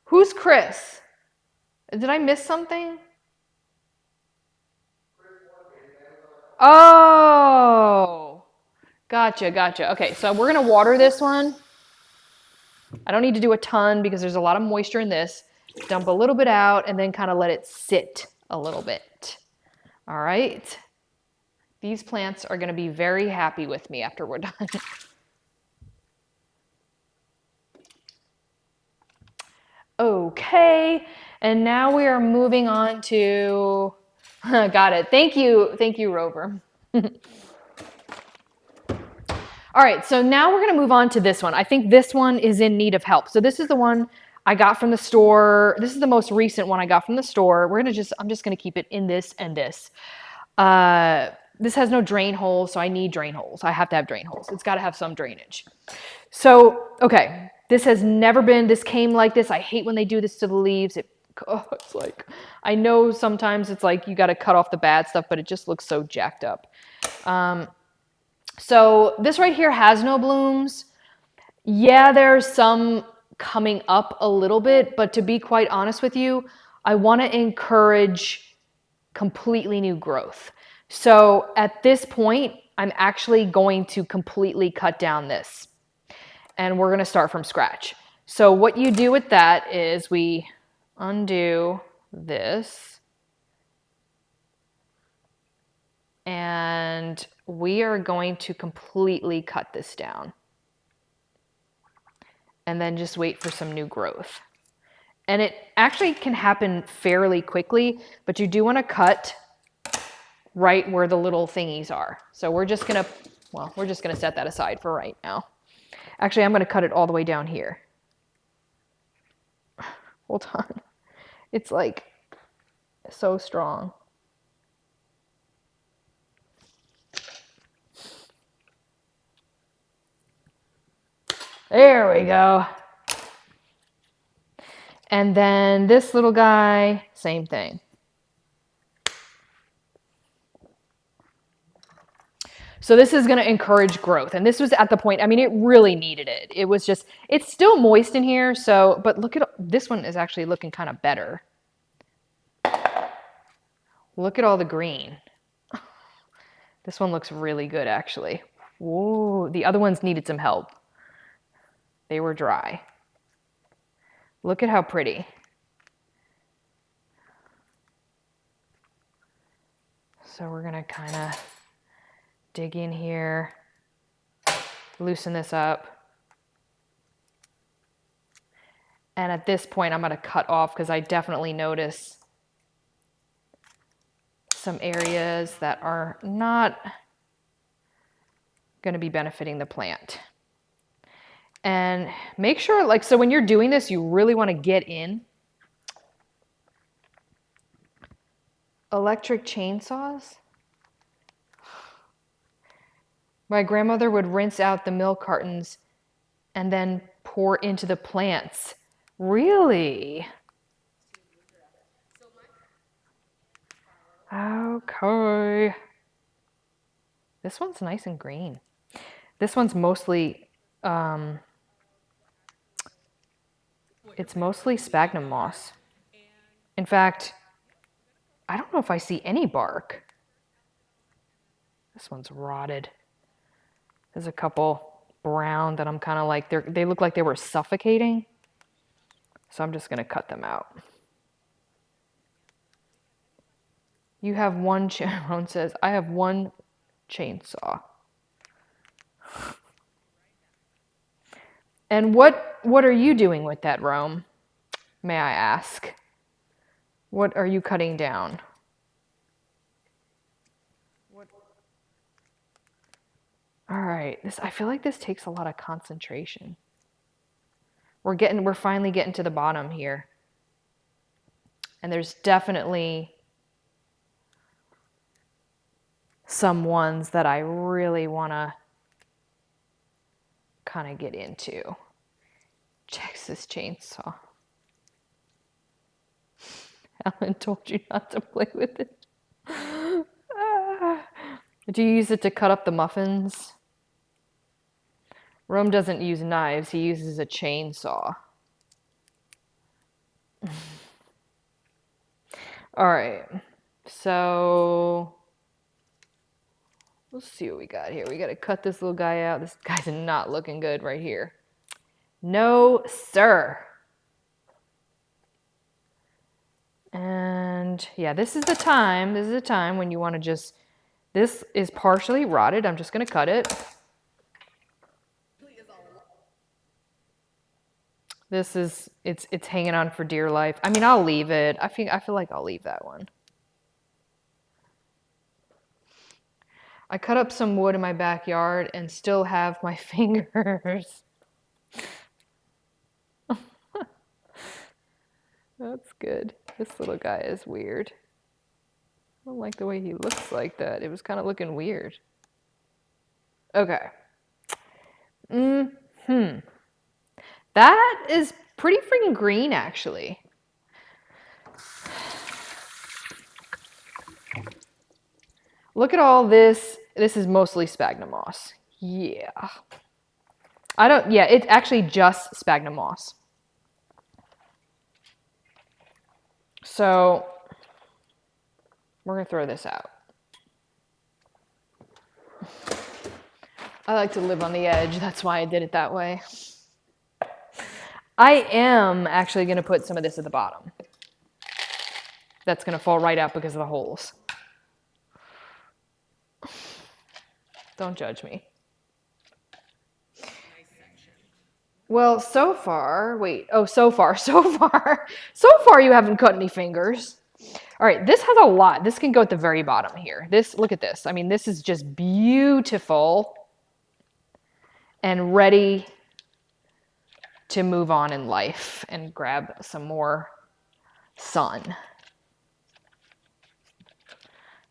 S1: Who's Chris? Did I miss something? Oh, gotcha, gotcha. Okay, so we're gonna water this one. I don't need to do a ton because there's a lot of moisture in this. Dump a little bit out and then kind of let it sit a little bit. All right. These plants are gonna be very happy with me after we're done. Okay, and now we are moving on to, got it. Thank you, Rover. All right, so now we're gonna move on to this one. I think this one is in need of help. So this is the one I got from the store. This is the most recent one I got from the store. I'm just gonna keep it in this and this. This has no drain holes, so I need drain holes. I have to have drain holes. It's gotta have some drainage. So, okay, this came like this. I hate when they do this to the leaves. It's like, I know sometimes it's like you gotta cut off the bad stuff, but it just looks so jacked up. So this right here has no blooms. Yeah, there's some coming up a little bit, but to be quite honest with you, I want to encourage completely new growth. So at this point, I'm actually going to completely cut down this, and we're going to start from scratch. So what you do with that is we undo this, and we are going to completely cut this down and then just wait for some new growth. And it actually can happen fairly quickly, but you do want to cut right where the little thingies are. So we're just gonna set that aside for right now. Actually, I'm gonna cut it all the way down here. Hold on. It's like so strong. There we go. And then this little guy, same thing. So this is going to encourage growth. And this was at the point, I mean, it really needed it. It was just, it's still moist in here. So, but look at, this one is actually looking kind of better. Look at all the green. This one looks really good, actually. Whoa, the other ones needed some help. They were dry. Look at how pretty. So we're gonna kind of dig in here, loosen this up. And at this point, I'm gonna cut off because I definitely notice some areas that are not gonna be benefiting the plant. And make sure, like, so when you're doing this, you really wanna get in. Electric chainsaws? My grandmother would rinse out the milk cartons and then pour into the plants. Really? Okay. This one's nice and green. This one's mostly, it's mostly sphagnum moss. In fact, I don't know if I see any bark. This one's rotted. There's a couple brown that I'm kind of like, they look like they were suffocating. So I'm just going to cut them out. You have one, Ron says, I have one chainsaw. And what are you doing with that, Rome? May I ask? What are you cutting down? All right, I feel like this takes a lot of concentration. We're finally getting to the bottom here. And there's definitely some ones that I really want to kind of get into. Texas chainsaw. Alan told you not to play with it. Do you use it to cut up the muffins? Rome doesn't use knives, he uses a chainsaw. All right, so let's see what we got here. We got to cut this little guy out. This guy's not looking good right here. No, sir. And yeah, this is the time. This is the time when you want to just, this is partially rotted. I'm just going to cut it. This is, it's hanging on for dear life. I mean, I'll leave it. I feel like I'll leave that one. I cut up some wood in my backyard and still have my fingers. That's good. This little guy is weird. I don't like the way he looks like that. It was kind of looking weird. Okay. That is pretty freaking green, actually. Look at all this. This is mostly sphagnum moss. Yeah. It's actually just sphagnum moss. So we're going to throw this out. I like to live on the edge. That's why I did it that way. I am actually going to put some of this at the bottom. That's going to fall right out because of the holes. Don't judge me. Well, so far you haven't cut any fingers. All right, this has a lot. This can go at the very bottom here. Look at this. I mean, this is just beautiful and ready to move on in life and grab some more sun.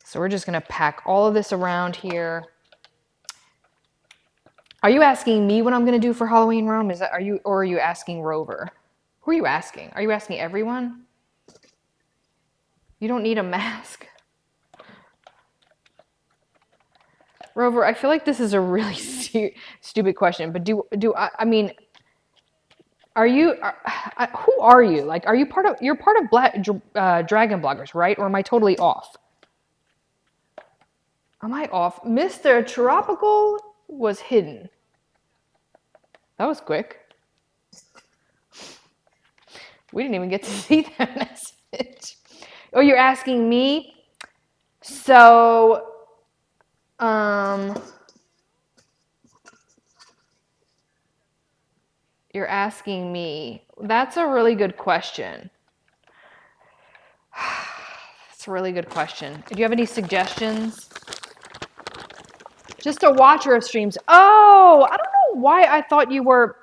S1: So we're just gonna pack all of this around here. Are you asking me what I'm gonna do for Halloween, Rome? Or are you asking Rover? Who are you asking? Are you asking everyone? You don't need a mask. Rover, I feel like this is a really stupid question, but I mean, who are you? Like, are you you're part of Dragon Bloggers, right? Or am I totally off? Am I off? Mr. Tropical was hidden. That was quick. We didn't even get to see that message. Oh, you're asking me? So, you're asking me. That's a really good question. That's a really good question. Do you have any suggestions? Just a watcher of streams. Oh, I don't know why I thought you were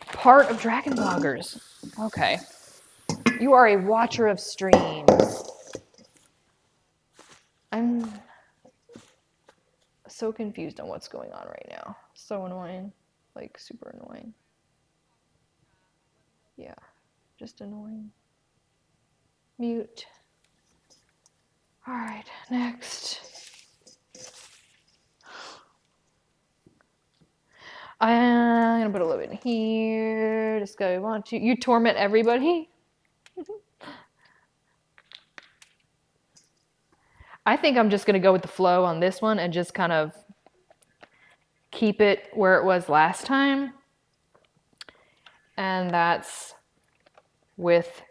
S1: part of Dragon Bloggers. Okay. You are a watcher of streams. I'm so confused on what's going on right now. So annoying. Like, super annoying. Yeah, just annoying. Mute. All right, next. I'm gonna put a little bit in here. Just go, want to. You torment everybody? I think I'm just gonna go with the flow on this one and just kind of keep it where it was last time. And that's with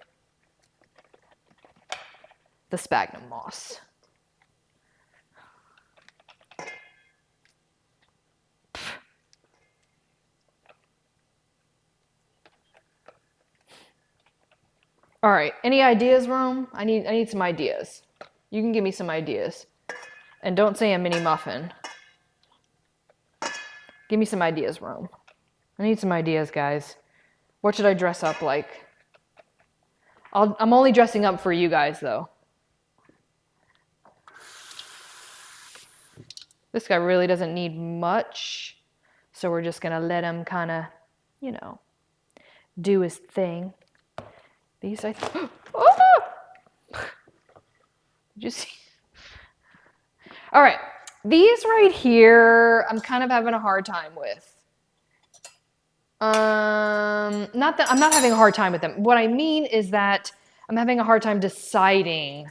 S1: the sphagnum moss. All right, any ideas, Rome? I need some ideas. You can give me some ideas. And don't say a mini muffin. Give me some ideas, Rome. I need some ideas, guys. What should I dress up like? I'm only dressing up for you guys, though. This guy really doesn't need much, so we're just gonna let him kind of, you know, do his thing. These, oh! Did you see? All right, these right here, I'm kind of having a hard time with. Not that I'm not having a hard time with them. What I mean is that I'm having a hard time deciding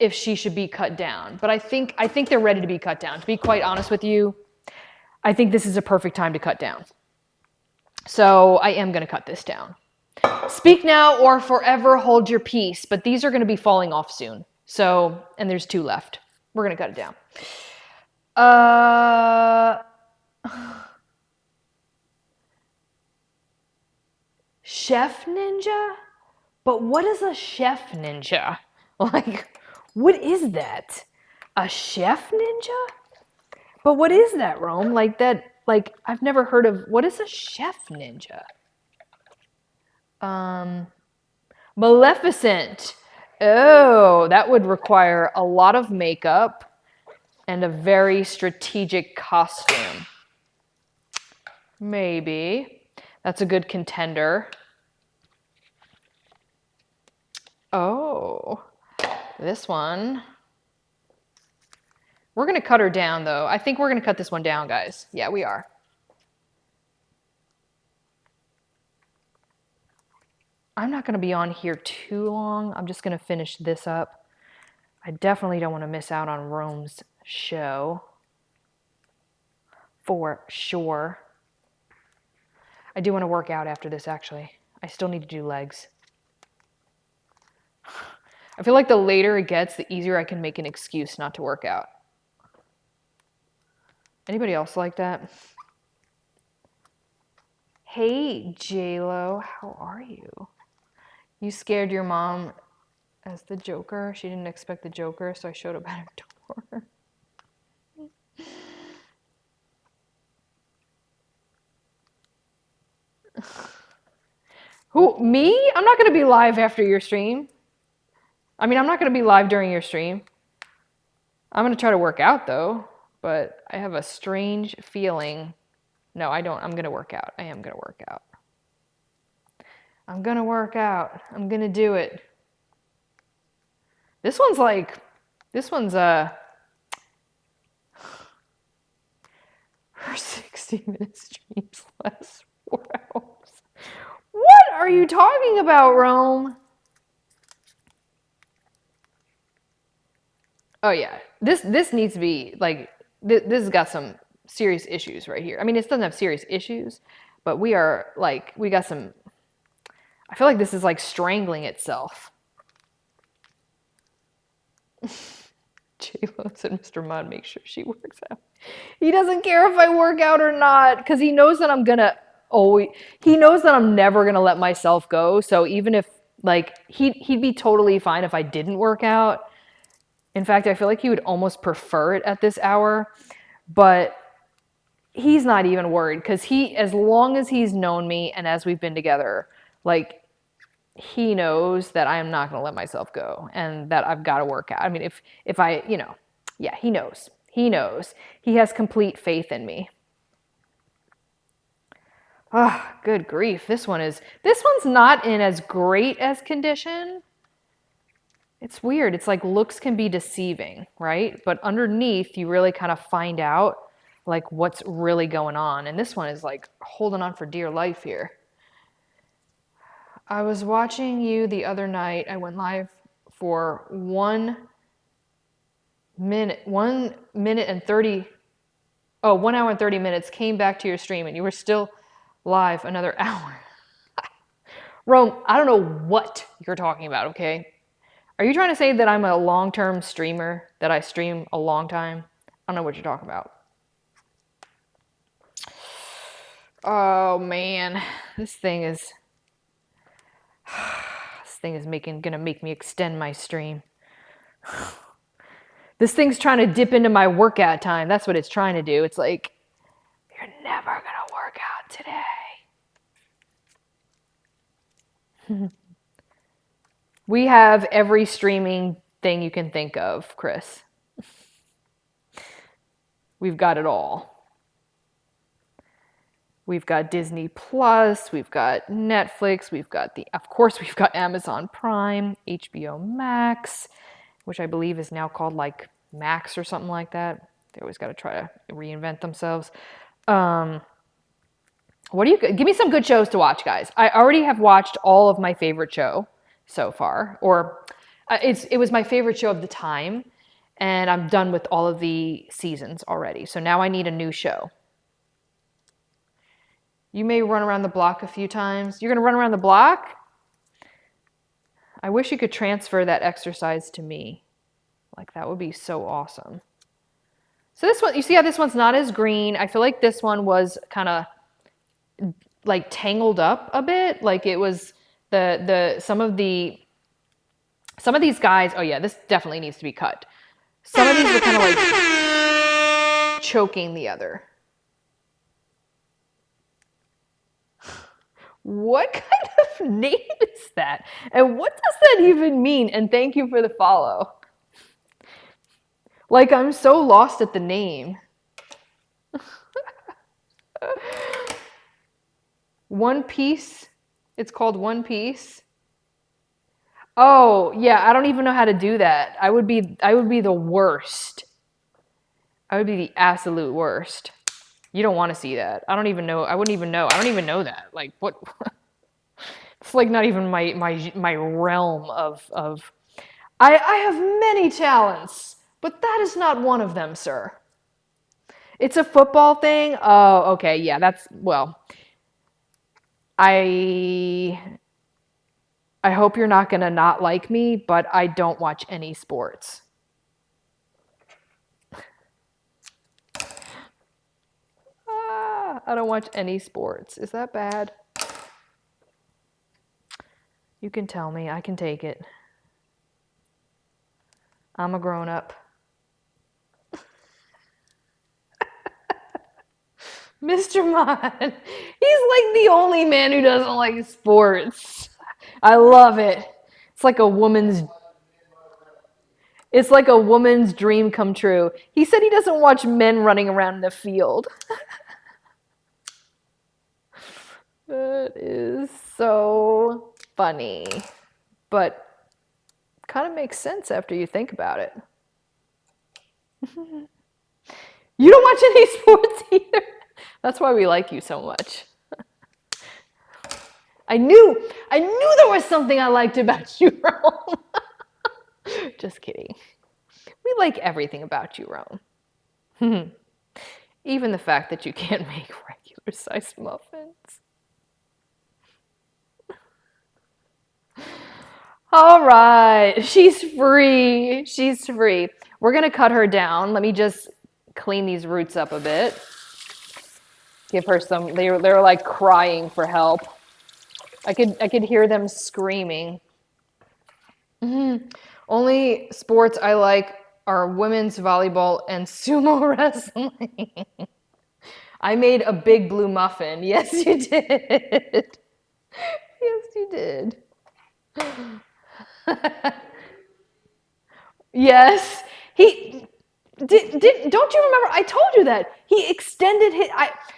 S1: if she should be cut down. But I think they're ready to be cut down. To be quite honest with you, I think this is a perfect time to cut down. So I am going to cut this down. Speak now or forever hold your peace. But these are going to be falling off soon. So, and there's 2 left. We're going to cut it down. Chef Ninja? But what is a Chef Ninja? Like, what is that? A Chef Ninja? But what is that, Rome? Like that, like, I've never heard of, what is a Chef Ninja? Maleficent. Oh, that would require a lot of makeup and a very strategic costume. Maybe. That's a good contender. Oh, this one. We're going to cut her down, though. I think we're going to cut this one down, guys. Yeah, we are. I'm not going to be on here too long. I'm just going to finish this up. I definitely don't want to miss out on Rome's show. For sure. I do want to work out after this, actually. I still need to do legs. I feel like the later it gets, the easier I can make an excuse not to work out. Anybody else like that? Hey, J-Lo, how are you? You scared your mom as the Joker? She didn't expect the Joker, so I showed up at her door. Who, me? I'm not going to be live after your stream. I mean, I'm not going to be live during your stream. I'm going to try to work out, though, but I have a strange feeling. No, I don't. I'm going to work out. I am going to work out. I'm going to work out. I'm going to do it. This one's her 60-minute streams last 4 hours. What are you talking about, Rome? Oh yeah, this needs to be like, this has got some serious issues right here. I mean, it doesn't have serious issues, but we got some, I feel like this is like strangling itself. J-Lo said Mr. Mudd, make sure she works out. He doesn't care if I work out or not, because he knows that he knows that I'm never gonna let myself go. So even if, like, he'd be totally fine if I didn't work out. In fact, I feel like he would almost prefer it at this hour, but he's not even worried, because as long as he's known me and as we've been together, like, he knows that I am not going to let myself go and that I've got to work out. I mean, if I, yeah, he knows. He knows. He has complete faith in me. Ah, oh, good grief. This one's not in as great as condition. It's weird. It's like looks can be deceiving, right? But underneath, you really kind of find out like what's really going on. And this one is like holding on for dear life here. I was watching you the other night. I went live for 1 minute and 30. Oh, 1 hour and 30 minutes. Came back to your stream and you were still live another hour. Rome, I don't know what you're talking about, okay? Are you trying to say that I'm a long-term streamer, that I stream a long time? I don't know what you're talking about. Oh man, this thing is gonna make me extend my stream. This thing's trying to dip into my workout time. That's what it's trying to do. It's like, you're never gonna work out today. We have every streaming thing you can think of, Chris. We've got it all. We've got Disney Plus, we've got Netflix, of course we've got Amazon Prime, HBO Max, which I believe is now called like Max or something like that. They always got to try to reinvent themselves. Give me some good shows to watch, guys. I already have watched all of my favorite show so far, or it was my favorite show of the time, and I'm done with all of the seasons already. So now I need a new show. You may run around the block a few times. You're gonna run around the block? I wish you could transfer that exercise to me. Like, that would be so awesome. So this one, you see how this one's not as green? I feel like this one was kind of like tangled up a bit. Like it was some of these guys, oh yeah, this definitely needs to be cut. Some of these were kind of like choking the other. What kind of name is that? And what does that even mean? And thank you for the follow. Like, I'm so lost at the name. One Piece. It's called One Piece. Oh, yeah, I don't even know how to do that. I would be the worst. I would be the absolute worst. You don't want to see that. I don't even know. I wouldn't even know. I don't even know that. Like, what? It's like not even my realm of I have many talents, but that is not one of them, sir. It's a football thing? Oh, okay. Yeah, that's, well, I hope you're not going to not like me, but I don't watch any sports. I don't watch any sports. Is that bad? You can tell me. I can take it. I'm a grown-up. Mr. Mon. He's like the only man who doesn't like sports. I love it. It's like a woman's dream come true. He said he doesn't watch men running around in the field. That is so funny, but kind of makes sense after you think about it. You don't watch any sports either. That's why we like you so much. I knew there was something I liked about you, Rome. Just kidding. We like everything about you, Rome. Even the fact that you can't make regular sized muffins. All right, she's free. She's free. We're gonna cut her down. Let me just clean these roots up a bit. Give her some. They're like crying for help. I could hear them screaming. Only sports I like are women's volleyball and sumo wrestling. I made a big blue muffin. Yes, you did. Yes, you did. Yes, he did. Don't you remember? I told you that he extended his.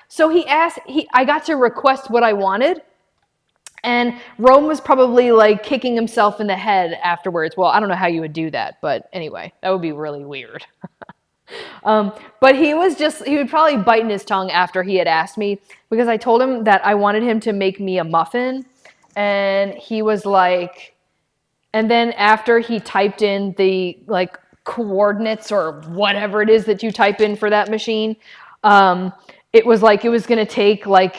S1: So he asked. I got to request what I wanted, and Rome was probably like kicking himself in the head afterwards. Well, I don't know how you would do that, but anyway, that would be really weird. But he would probably bite in his tongue after he had asked me, because I told him that I wanted him to make me a muffin, and he was like. And then after he typed in the like coordinates or whatever it is that you type in for that machine, it was like it was going to take like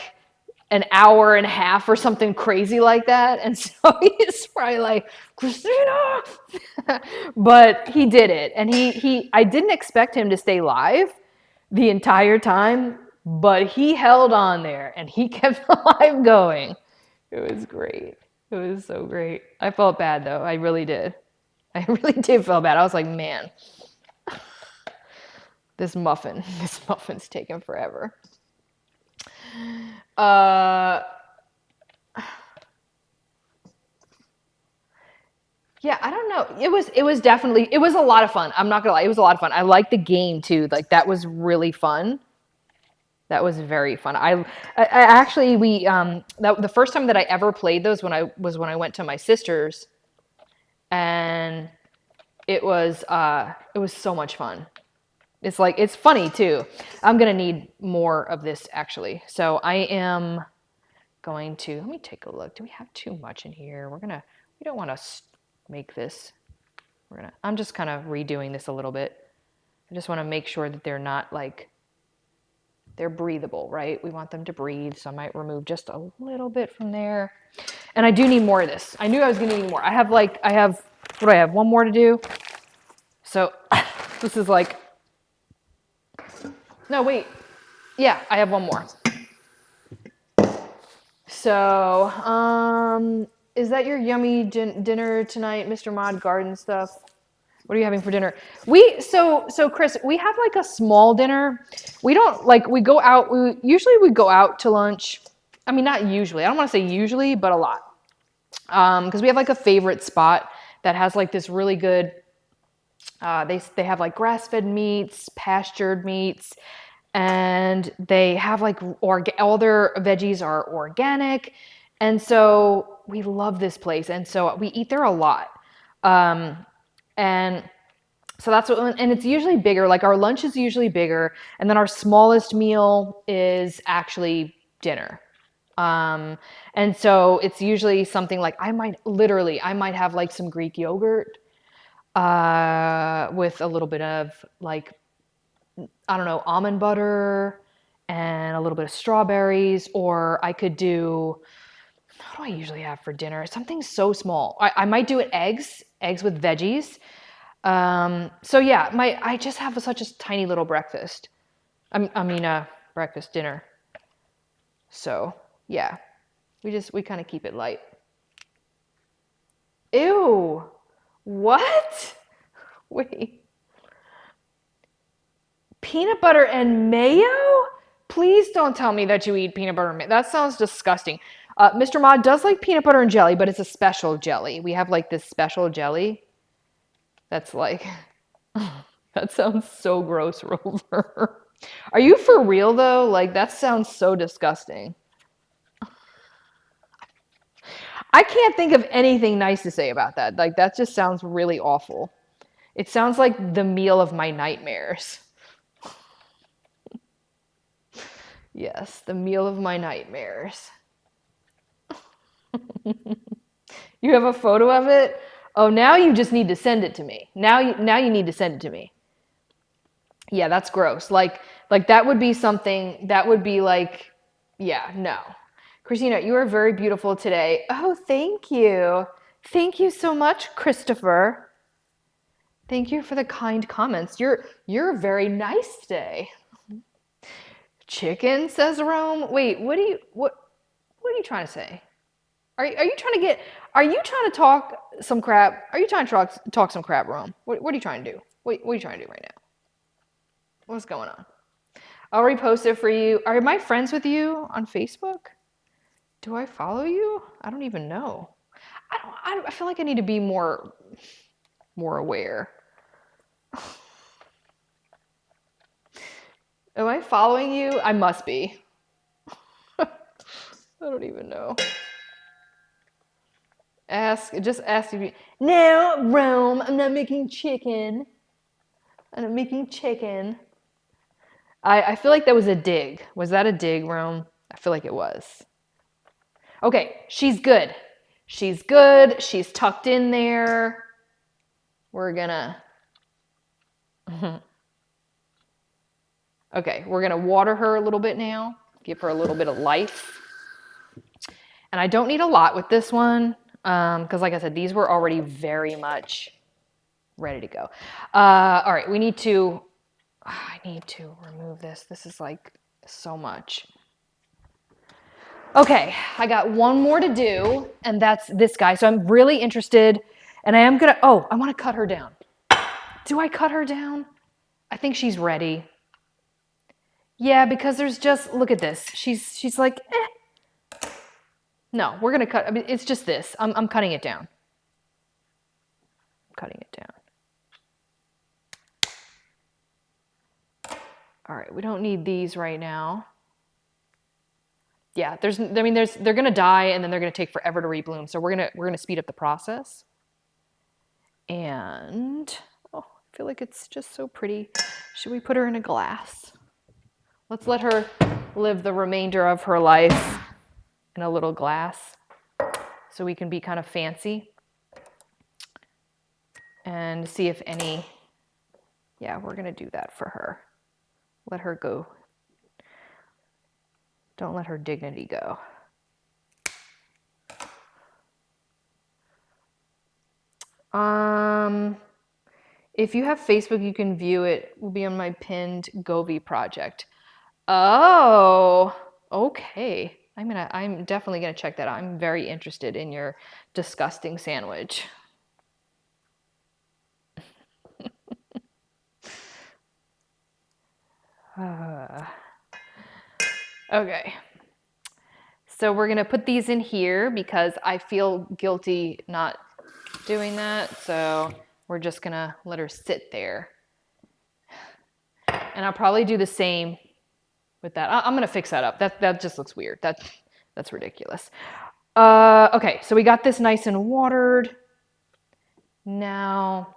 S1: an hour and a half or something crazy like that. And so he's probably like, Christina! But he did it. And I didn't expect him to stay live the entire time, but he held on there and he kept the live going. It was great. It was so great. I felt bad though. I really did. I really did feel bad. I was like, man, this muffin's taking forever. Yeah, I don't know. It was a lot of fun. I'm not gonna lie, it was a lot of fun. I liked the game too. Like that was really fun. That was very fun. I actually the first time that I ever played those when I went to my sister's, and it was so much fun. It's like it's funny too. I'm gonna need more of this actually. So I am let me take a look. Do we have too much in here? We don't want to make this I'm just kind of redoing this a little bit. I just want to make sure that they're not like, they're breathable, right? We want them to breathe. So I might remove just a little bit from there. And I do need more of this. I knew I was going to need more. I have, what do I have? One more to do. So this is like, no, wait. Yeah, I have one more. So, is that your yummy dinner tonight, Mr. Mod Garden stuff? What are you having for dinner? So Chris, we have like a small dinner. We don't like, we go out, usually we go out to lunch. I mean, not usually, I don't want to say usually, but a lot. Because we have like a favorite spot that has like this really good, they have like grass-fed meats, pastured meats, and they have like all their veggies are organic. And so we love this place. And so we eat there a lot. And so that's what, and it's usually bigger. Like our lunch is usually bigger. And then our smallest meal is actually dinner. And so it's usually something like I might have like some Greek yogurt, with a little bit of like, I don't know, almond butter and a little bit of strawberries, or I could do, what do I usually have for dinner? Something so small. I might do it eggs with veggies. So yeah, I just have such a tiny little breakfast. Breakfast dinner. So yeah, we kind of keep it light. Ew, what? Wait. Peanut butter and mayo? Please don't tell me that you eat peanut butter and mayo. That sounds disgusting. Mr. Mod does like peanut butter and jelly, but it's a special jelly. We have like this special jelly that's like, that sounds so gross, Rover. Are you for real though? Like that sounds so disgusting. I can't think of anything nice to say about that. Like that just sounds really awful. It sounds like the meal of my nightmares. Yes, the meal of my nightmares. You have a photo of it? Oh, now you just need to send it to me. Now you need to send it to me. Yeah, that's gross. Like that would be something that would be like, yeah, no. Christina, you are very beautiful today. Oh, thank you. Thank you so much, Christopher. Thank you for the kind comments. You're very nice today. Chicken, says Rome. Wait, what are you trying to say? Are you trying to talk some crap? Are you trying to talk some crap, Rome? What are you trying to do? What are you trying to do right now? What's going on? I'll repost it for you. Are my friends with you on Facebook? Do I follow you? I don't even know. I feel like I need to be more aware. Am I following you? I must be. I don't even know. Just ask if you. No, Rome, I'm not making chicken. I'm not making chicken. I feel like that was a dig. Was that a dig, Rome? I feel like it was. Okay, she's good. She's good. She's tucked in there. We're gonna. Okay, we're gonna water her a little bit now. Give her a little bit of life. And I don't need a lot with this one, because like I said, these were already very much ready to go. All right, I need to remove this. This is like so much. Okay, I got one more to do, and that's this guy. So I'm really interested, and I want to cut her down. Do I cut her down? I think she's ready. Yeah, because there's just, look at this. She's like, eh. No, we're gonna cut, it's just this. I'm cutting it down. I'm cutting it down. All right, we don't need these right now. Yeah, they're gonna die and then they're gonna take forever to rebloom. So we're gonna speed up the process. And I feel like it's just so pretty. Should we put her in a glass? Let's let her live the remainder of her life in a little glass so we can be kind of fancy. and see if any, yeah, we're gonna do that for her. Let her go. Don't let her dignity go. If you have Facebook, you can view it. It will be on my pinned Govi project. Oh, okay. I'm definitely gonna check that out. I'm very interested in your disgusting sandwich. Okay. So we're gonna put these in here because I feel guilty not doing that. So we're just gonna let her sit there. And I'll probably do the same with that. I'm gonna fix that up. That just looks weird. That's ridiculous. Okay, so we got this nice and watered. Now,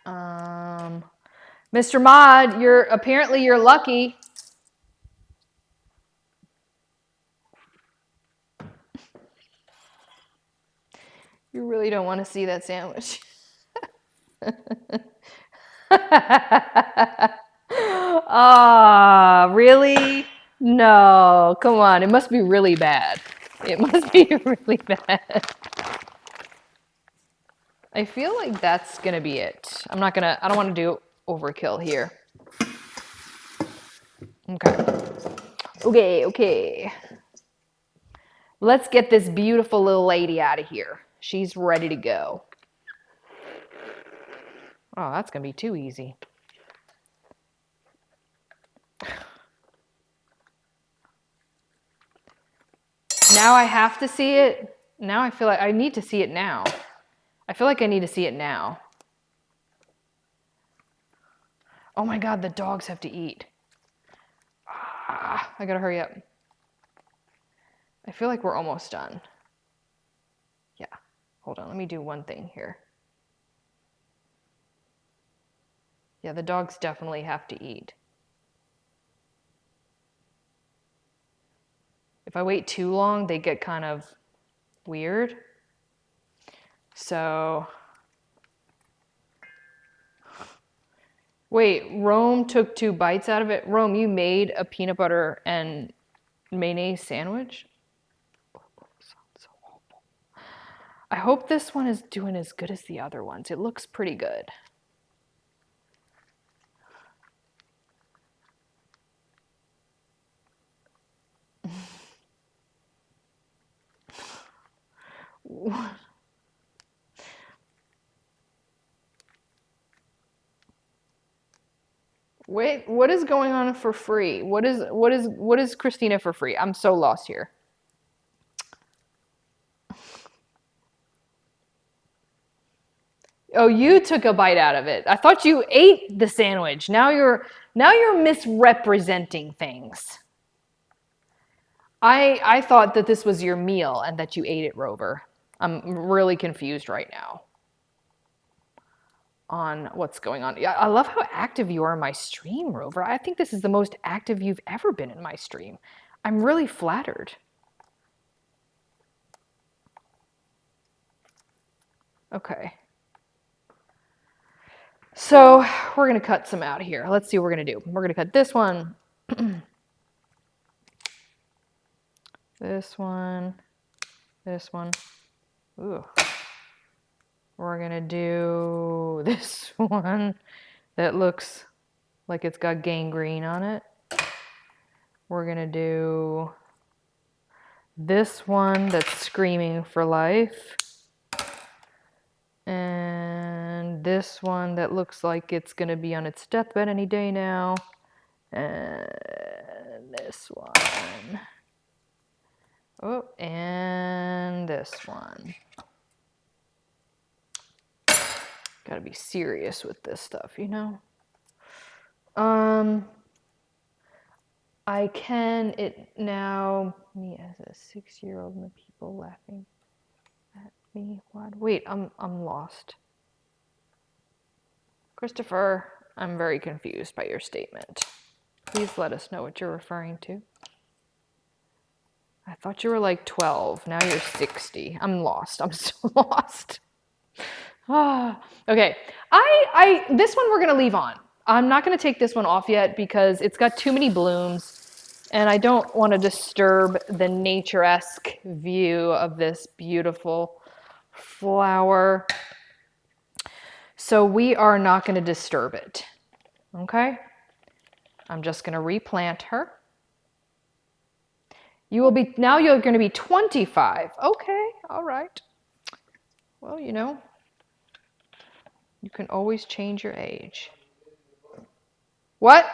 S1: Mr. Mod, you're lucky. You really don't want to see that sandwich. Ah, really? No, come on. It must be really bad. It must be really bad. I feel like that's gonna be it. I don't want to do overkill here. Okay. Let's get this beautiful little lady out of here. She's ready to go. Oh, that's gonna be too easy. Now I have to see it. Now I feel like I need to see it now. I feel like I need to see it now. Oh my God, the dogs have to eat. I gotta hurry up. I feel like we're almost done. Yeah, hold on, let me do one thing here. Yeah, the dogs definitely have to eat. If I wait too long, they get kind of weird. So, wait, Rome took 2 bites out of it. Rome, you made a peanut butter and mayonnaise sandwich? So awful. I hope this one is doing as good as the other ones. It looks pretty good. Wait, what is going on for free? What is Christina for free? I'm so lost here. Oh, you took a bite out of it. I thought you ate the sandwich. Now you're misrepresenting things. I thought that this was your meal and that you ate it, Rover. I'm really confused right now on what's going on. Yeah, I love how active you are in my stream, Rover. I think this is the most active you've ever been in my stream. I'm really flattered. Okay. So we're gonna cut some out here. Let's see what we're gonna do. We're gonna cut this one, this one, this one. Ooh. We're gonna do this one that looks like it's got gangrene on it. We're gonna do this one that's screaming for life. And this one that looks like it's gonna be on its deathbed any day now. And this one. Oh, and this one. Gotta be serious with this stuff, you know? I can it now, me as a 6-year-old and the people laughing at me. What? Wait, I'm lost. Christopher, I'm very confused by your statement. Please let us know what you're referring to. I thought you were like 12. Now you're 60. I'm lost. I'm so lost. Okay, this one we're gonna leave on. I'm not gonna take this one off yet because it's got too many blooms and I don't want to disturb the nature-esque view of this beautiful flower. So we are not gonna disturb it, okay? I'm just gonna replant her. Now you're gonna be 25. Okay, all right. Well, you know, you can always change your age. What?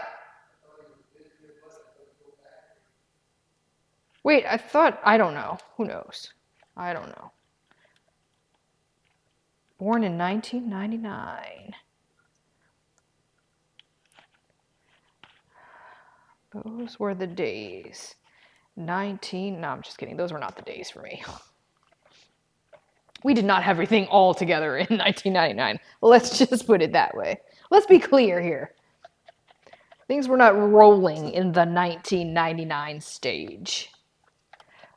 S1: Wait, I don't know. Who knows? I don't know. Born in 1999. Those were the days. No, I'm just kidding. Those were not the days for me. We did not have everything all together in 1999. Let's just put it that way. Let's be clear here. Things were not rolling in the 1999 stage.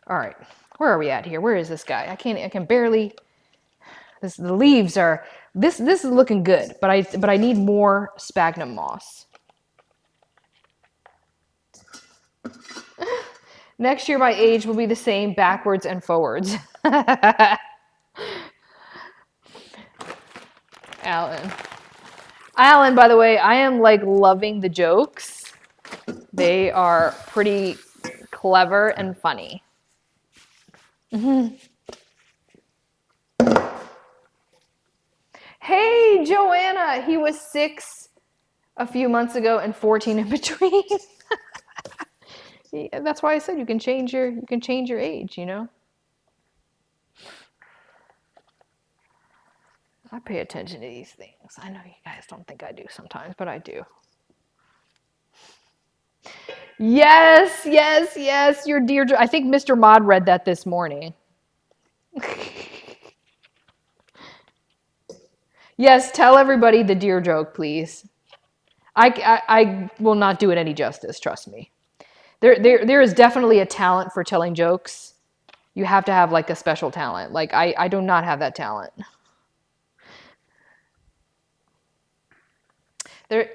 S1: All right, where are we at here? Where is this guy? I can barely. The leaves are. This is looking good, but I need more sphagnum moss. Next year, my age will be the same backwards and forwards. Alan, by the way, I am like loving the jokes. They are pretty clever and funny. Hey, Joanna, he was 6 a few months ago and 14 in between. Yeah, that's why I said you can change your age, you know? I pay attention to these things. I know you guys don't think I do sometimes, but I do. Yes, yes, yes, your dear. I think Mr. Mod read that this morning. Yes, tell everybody the deer joke, please. I will not do it any justice, trust me. There is definitely a talent for telling jokes. You have to have like a special talent. Like I do not have that talent. There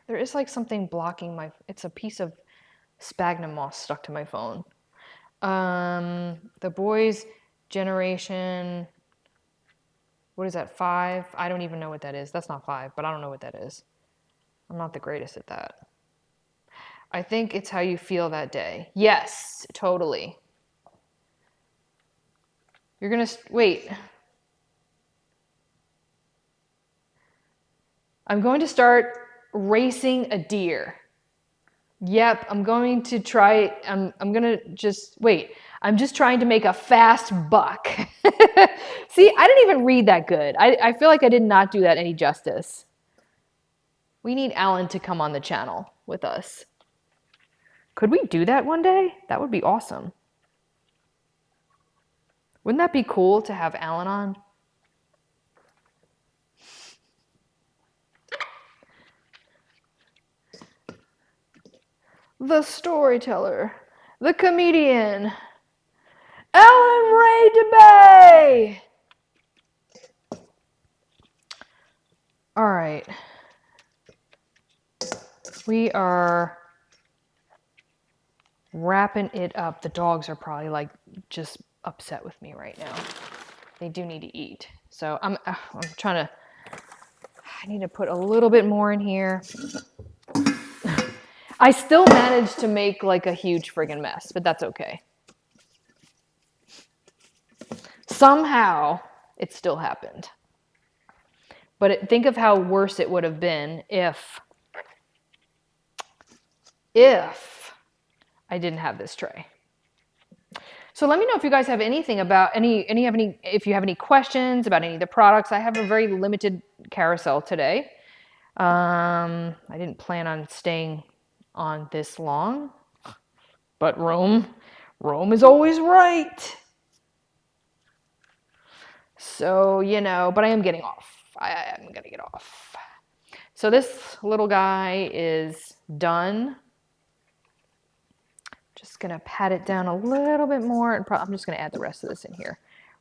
S1: is like something blocking it's a piece of sphagnum moss stuck to my phone. The boys' generation, what is that, 5? I don't even know what that is. That's not 5, but I don't know what that is. I'm not the greatest at that. I think it's how you feel that day. Yes, totally. You're gonna, wait. I'm going to start racing a deer. Yep, I'm going to try, I'm gonna just, wait. I'm just trying to make a fast buck. See, I didn't even read that good. I feel like I did not do that any justice. We need Alan to come on the channel with us. Could we do that one day? That would be awesome. Wouldn't that be cool to have Alan on? The storyteller, the comedian, Alan Ray DeBay. All right. We are wrapping it up. The dogs are probably like just upset with me right now. They do need to eat. So I'm trying to, I need to put a little bit more in here. I still managed to make like a huge friggin' mess, but that's okay. Somehow it still happened. But think of how worse it would have been if I didn't have this tray. So let me know if you guys have anything about if you have any questions about any of the products. I have a very limited carousel today. I didn't plan on staying on this long, but Rome is always right. So, you know, but I am getting off. I am gonna get off. So this little guy is done. Just gonna pat it down a little bit more, and I'm just gonna add the rest of this in here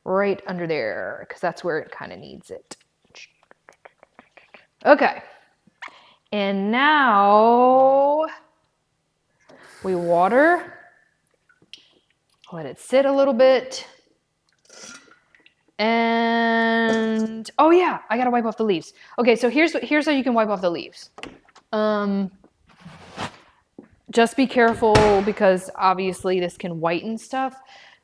S1: right under there because that's where it kind of needs it. Okay. And now we water. Let it sit a little bit. And oh yeah, I gotta wipe off the leaves. Okay, so here's how you can wipe off the leaves. Just be careful because obviously this can whiten stuff.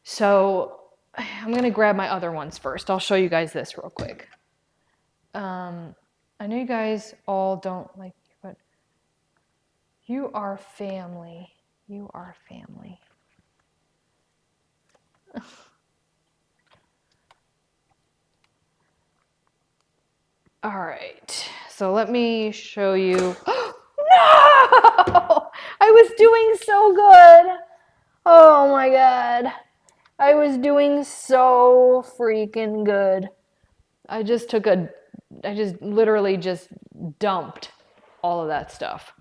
S1: So I'm gonna grab my other ones first. I'll show you guys this real quick. I know you guys all don't like me, but you are family. You are family. All right, so let me show you. No! I was doing so good. Oh my God. I was doing so freaking good. I just literally just dumped all of that stuff.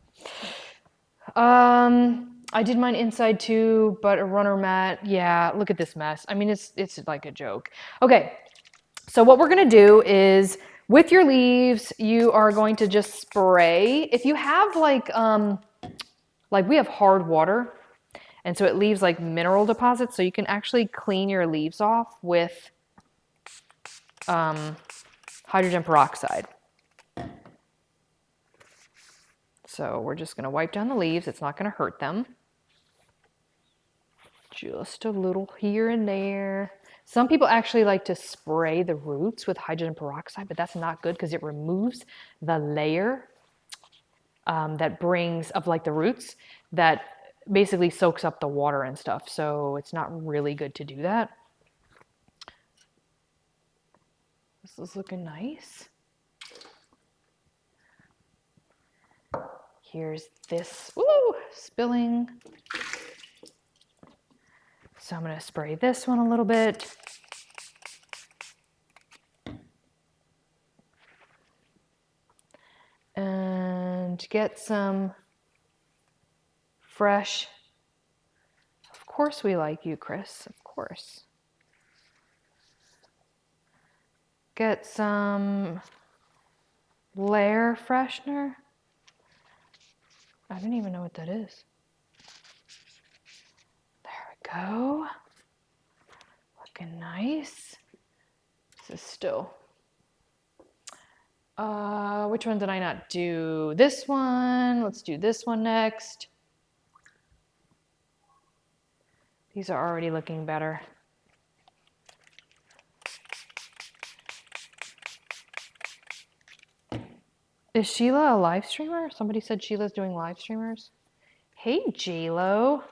S1: I did mine inside too, but a runner mat, yeah, look at this mess. I mean, it's like a joke. Okay, so what we're gonna do is with your leaves, you are going to just spray. If you have like we have hard water, and so it leaves like mineral deposits, so you can actually clean your leaves off with hydrogen peroxide. So we're just gonna wipe down the leaves. It's not gonna hurt them. Just a little here and there. Some people actually like to spray the roots with hydrogen peroxide, but that's not good because it removes the layer that brings of like the roots that basically soaks up the water and stuff. So it's not really good to do that. This is looking nice. Here's this, ooh, spilling. So I'm gonna spray this one a little bit. And get some fresh, of course we like you, Chris, of course. Get some layer freshener. I don't even know what that is. There we go. Looking nice. This is still. Which one did I not do? This one. Let's do this one next. These are already looking better. Is Sheila a live streamer? Somebody said Sheila's doing live streamers. Hey, J-Lo.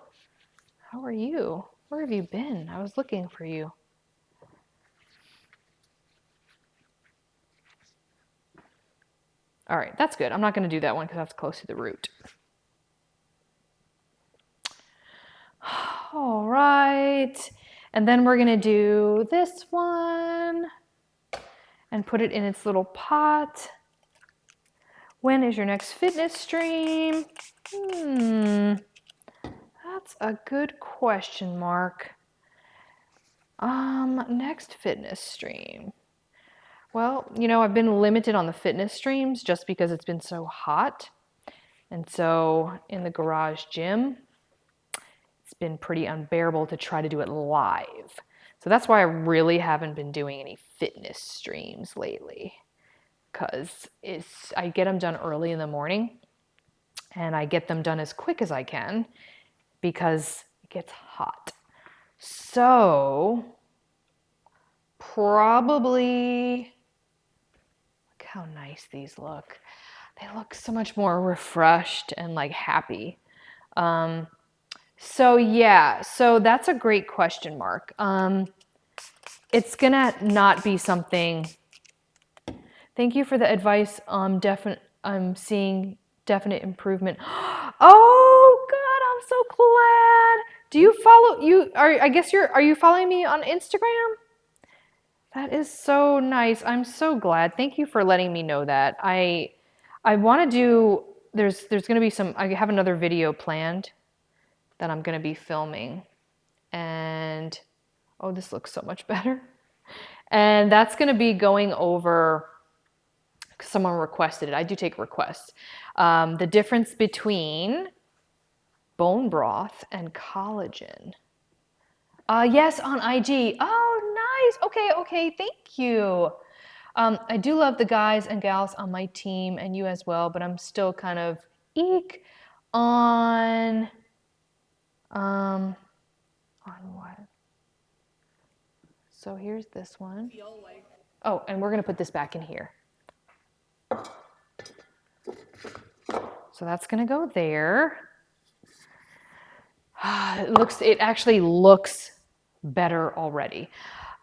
S1: How are you? Where have you been? I was looking for you. All right, that's good. I'm not going to do that one because that's close to the root. All right, and then we're going to do this one and put it in its little pot. When is your next fitness stream? That's a good question, Mark. Next fitness stream. Well, you know, I've been limited on the fitness streams just because it's been so hot. And so in the garage gym, it's been pretty unbearable to try to do it live. So that's why I really haven't been doing any fitness streams lately. Because I get them done early in the morning and I get them done as quick as I can because it gets hot. So probably, look how nice these look. They look so much more refreshed and like happy. So yeah, so that's a great question, Mark. It's gonna not be something. Thank you for the advice. I'm seeing definite improvement. Oh God, I'm so glad. Do you follow you? Are you following me on Instagram? That is so nice. I'm so glad. Thank you for letting me know that. I want to do. There's going to be some. I have another video planned that I'm going to be filming, and oh, this looks so much better. And that's going to be going over, someone requested it. I do take requests. The difference between bone broth and collagen. Yes, on IG. Oh, nice. Okay, thank you. I do love the guys and gals on my team and you as well, but I'm still kind of eek on what? So here's this one. Oh, and we're gonna put this back in here. So that's gonna go there. It actually looks better already.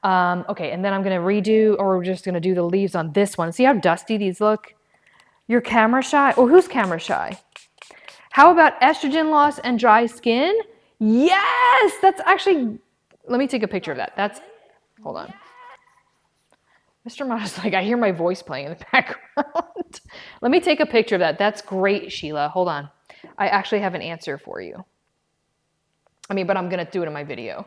S1: Okay, and then I'm gonna redo, or we're just gonna do the leaves on this one. See how dusty these look? You're camera shy? Oh, who's camera shy? How about estrogen loss and dry skin? Yes, that's actually, let me take a picture of that. Hold on. Mr. Mata's like, I hear my voice playing in the background. Let me take a picture of that. That's great, Sheila. Hold on. I actually have an answer for you. But I'm gonna do it in my video.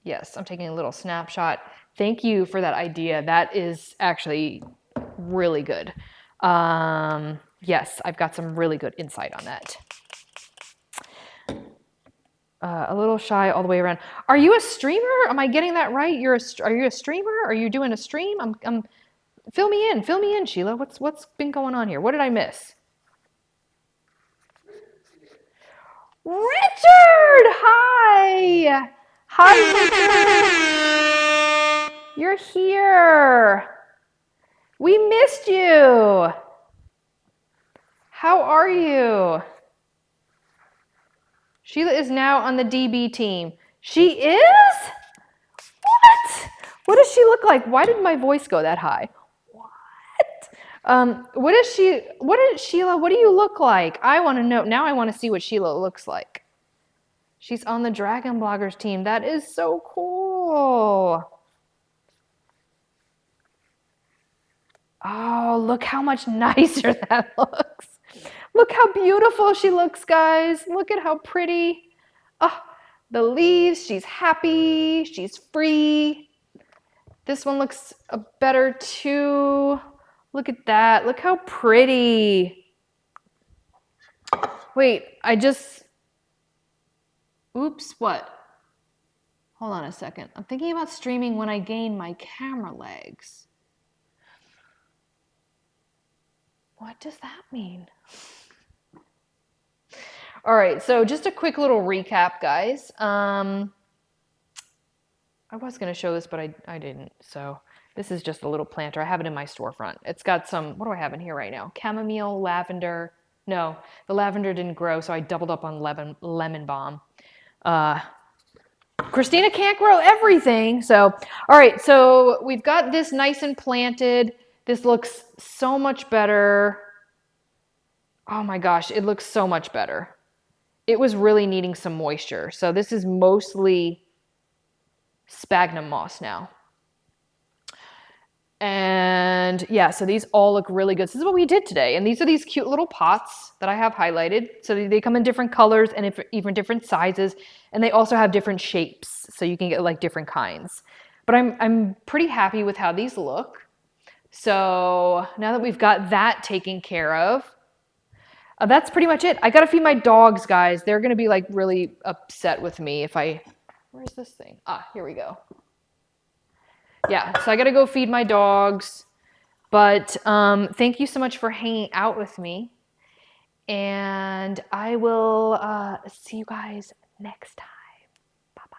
S1: Yes, I'm taking a little snapshot. Thank you for that idea. That is actually really good. Yes, I've got some really good insight on that. A little shy all the way around. Are you a streamer? Am I getting that right? Are you a streamer? Are you doing a stream? Fill me in, Sheila. What's been going on here? What did I miss? Richard! Hi! Hi, Richard! You're here! We missed you! How are you? Sheila is now on the DB team. She is? What? What does she look like? Why did my voice go that high? What is Sheila, what do you look like? I want to know. Now I want to see what Sheila looks like. She's on the Dragon Bloggers team. That is so cool. Oh, look how much nicer that looks. Look how beautiful she looks, guys. Look at how pretty. Oh, the leaves, she's happy, she's free. This one looks better too. Look at that. Look how pretty. Wait, oops, what? Hold on a second. I'm thinking about streaming when I gain my camera legs. What does that mean? All right, so just a quick little recap, guys. I was going to show this, but I didn't. So this is just a little planter. I have it in my storefront. It's got some, what do I have in here right now? Chamomile, lavender. No, the lavender didn't grow, so I doubled up on lemon balm. Christina can't grow everything. So, all right, so we've got this nice and planted. This looks so much better. Oh my gosh, it looks so much better. It was really needing some moisture. So this is mostly sphagnum moss now. And yeah, so these all look really good. So this is what we did today. And these are these cute little pots that I have highlighted. So they come in different colors and even different sizes. And they also have different shapes. So you can get like different kinds. But I'm pretty happy with how these look. So now that we've got that taken care of, that's pretty much it. I gotta feed my dogs, guys. They're gonna be like really upset with me if where's this thing? Ah, here we go. Yeah, so I gotta go feed my dogs. But thank you so much for hanging out with me. And I will see you guys next time. Bye-bye.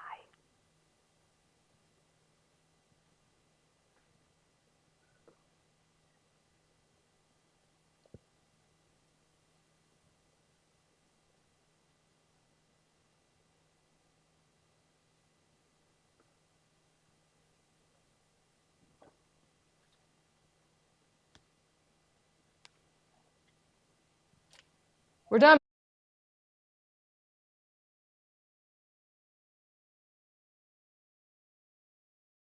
S1: We're done.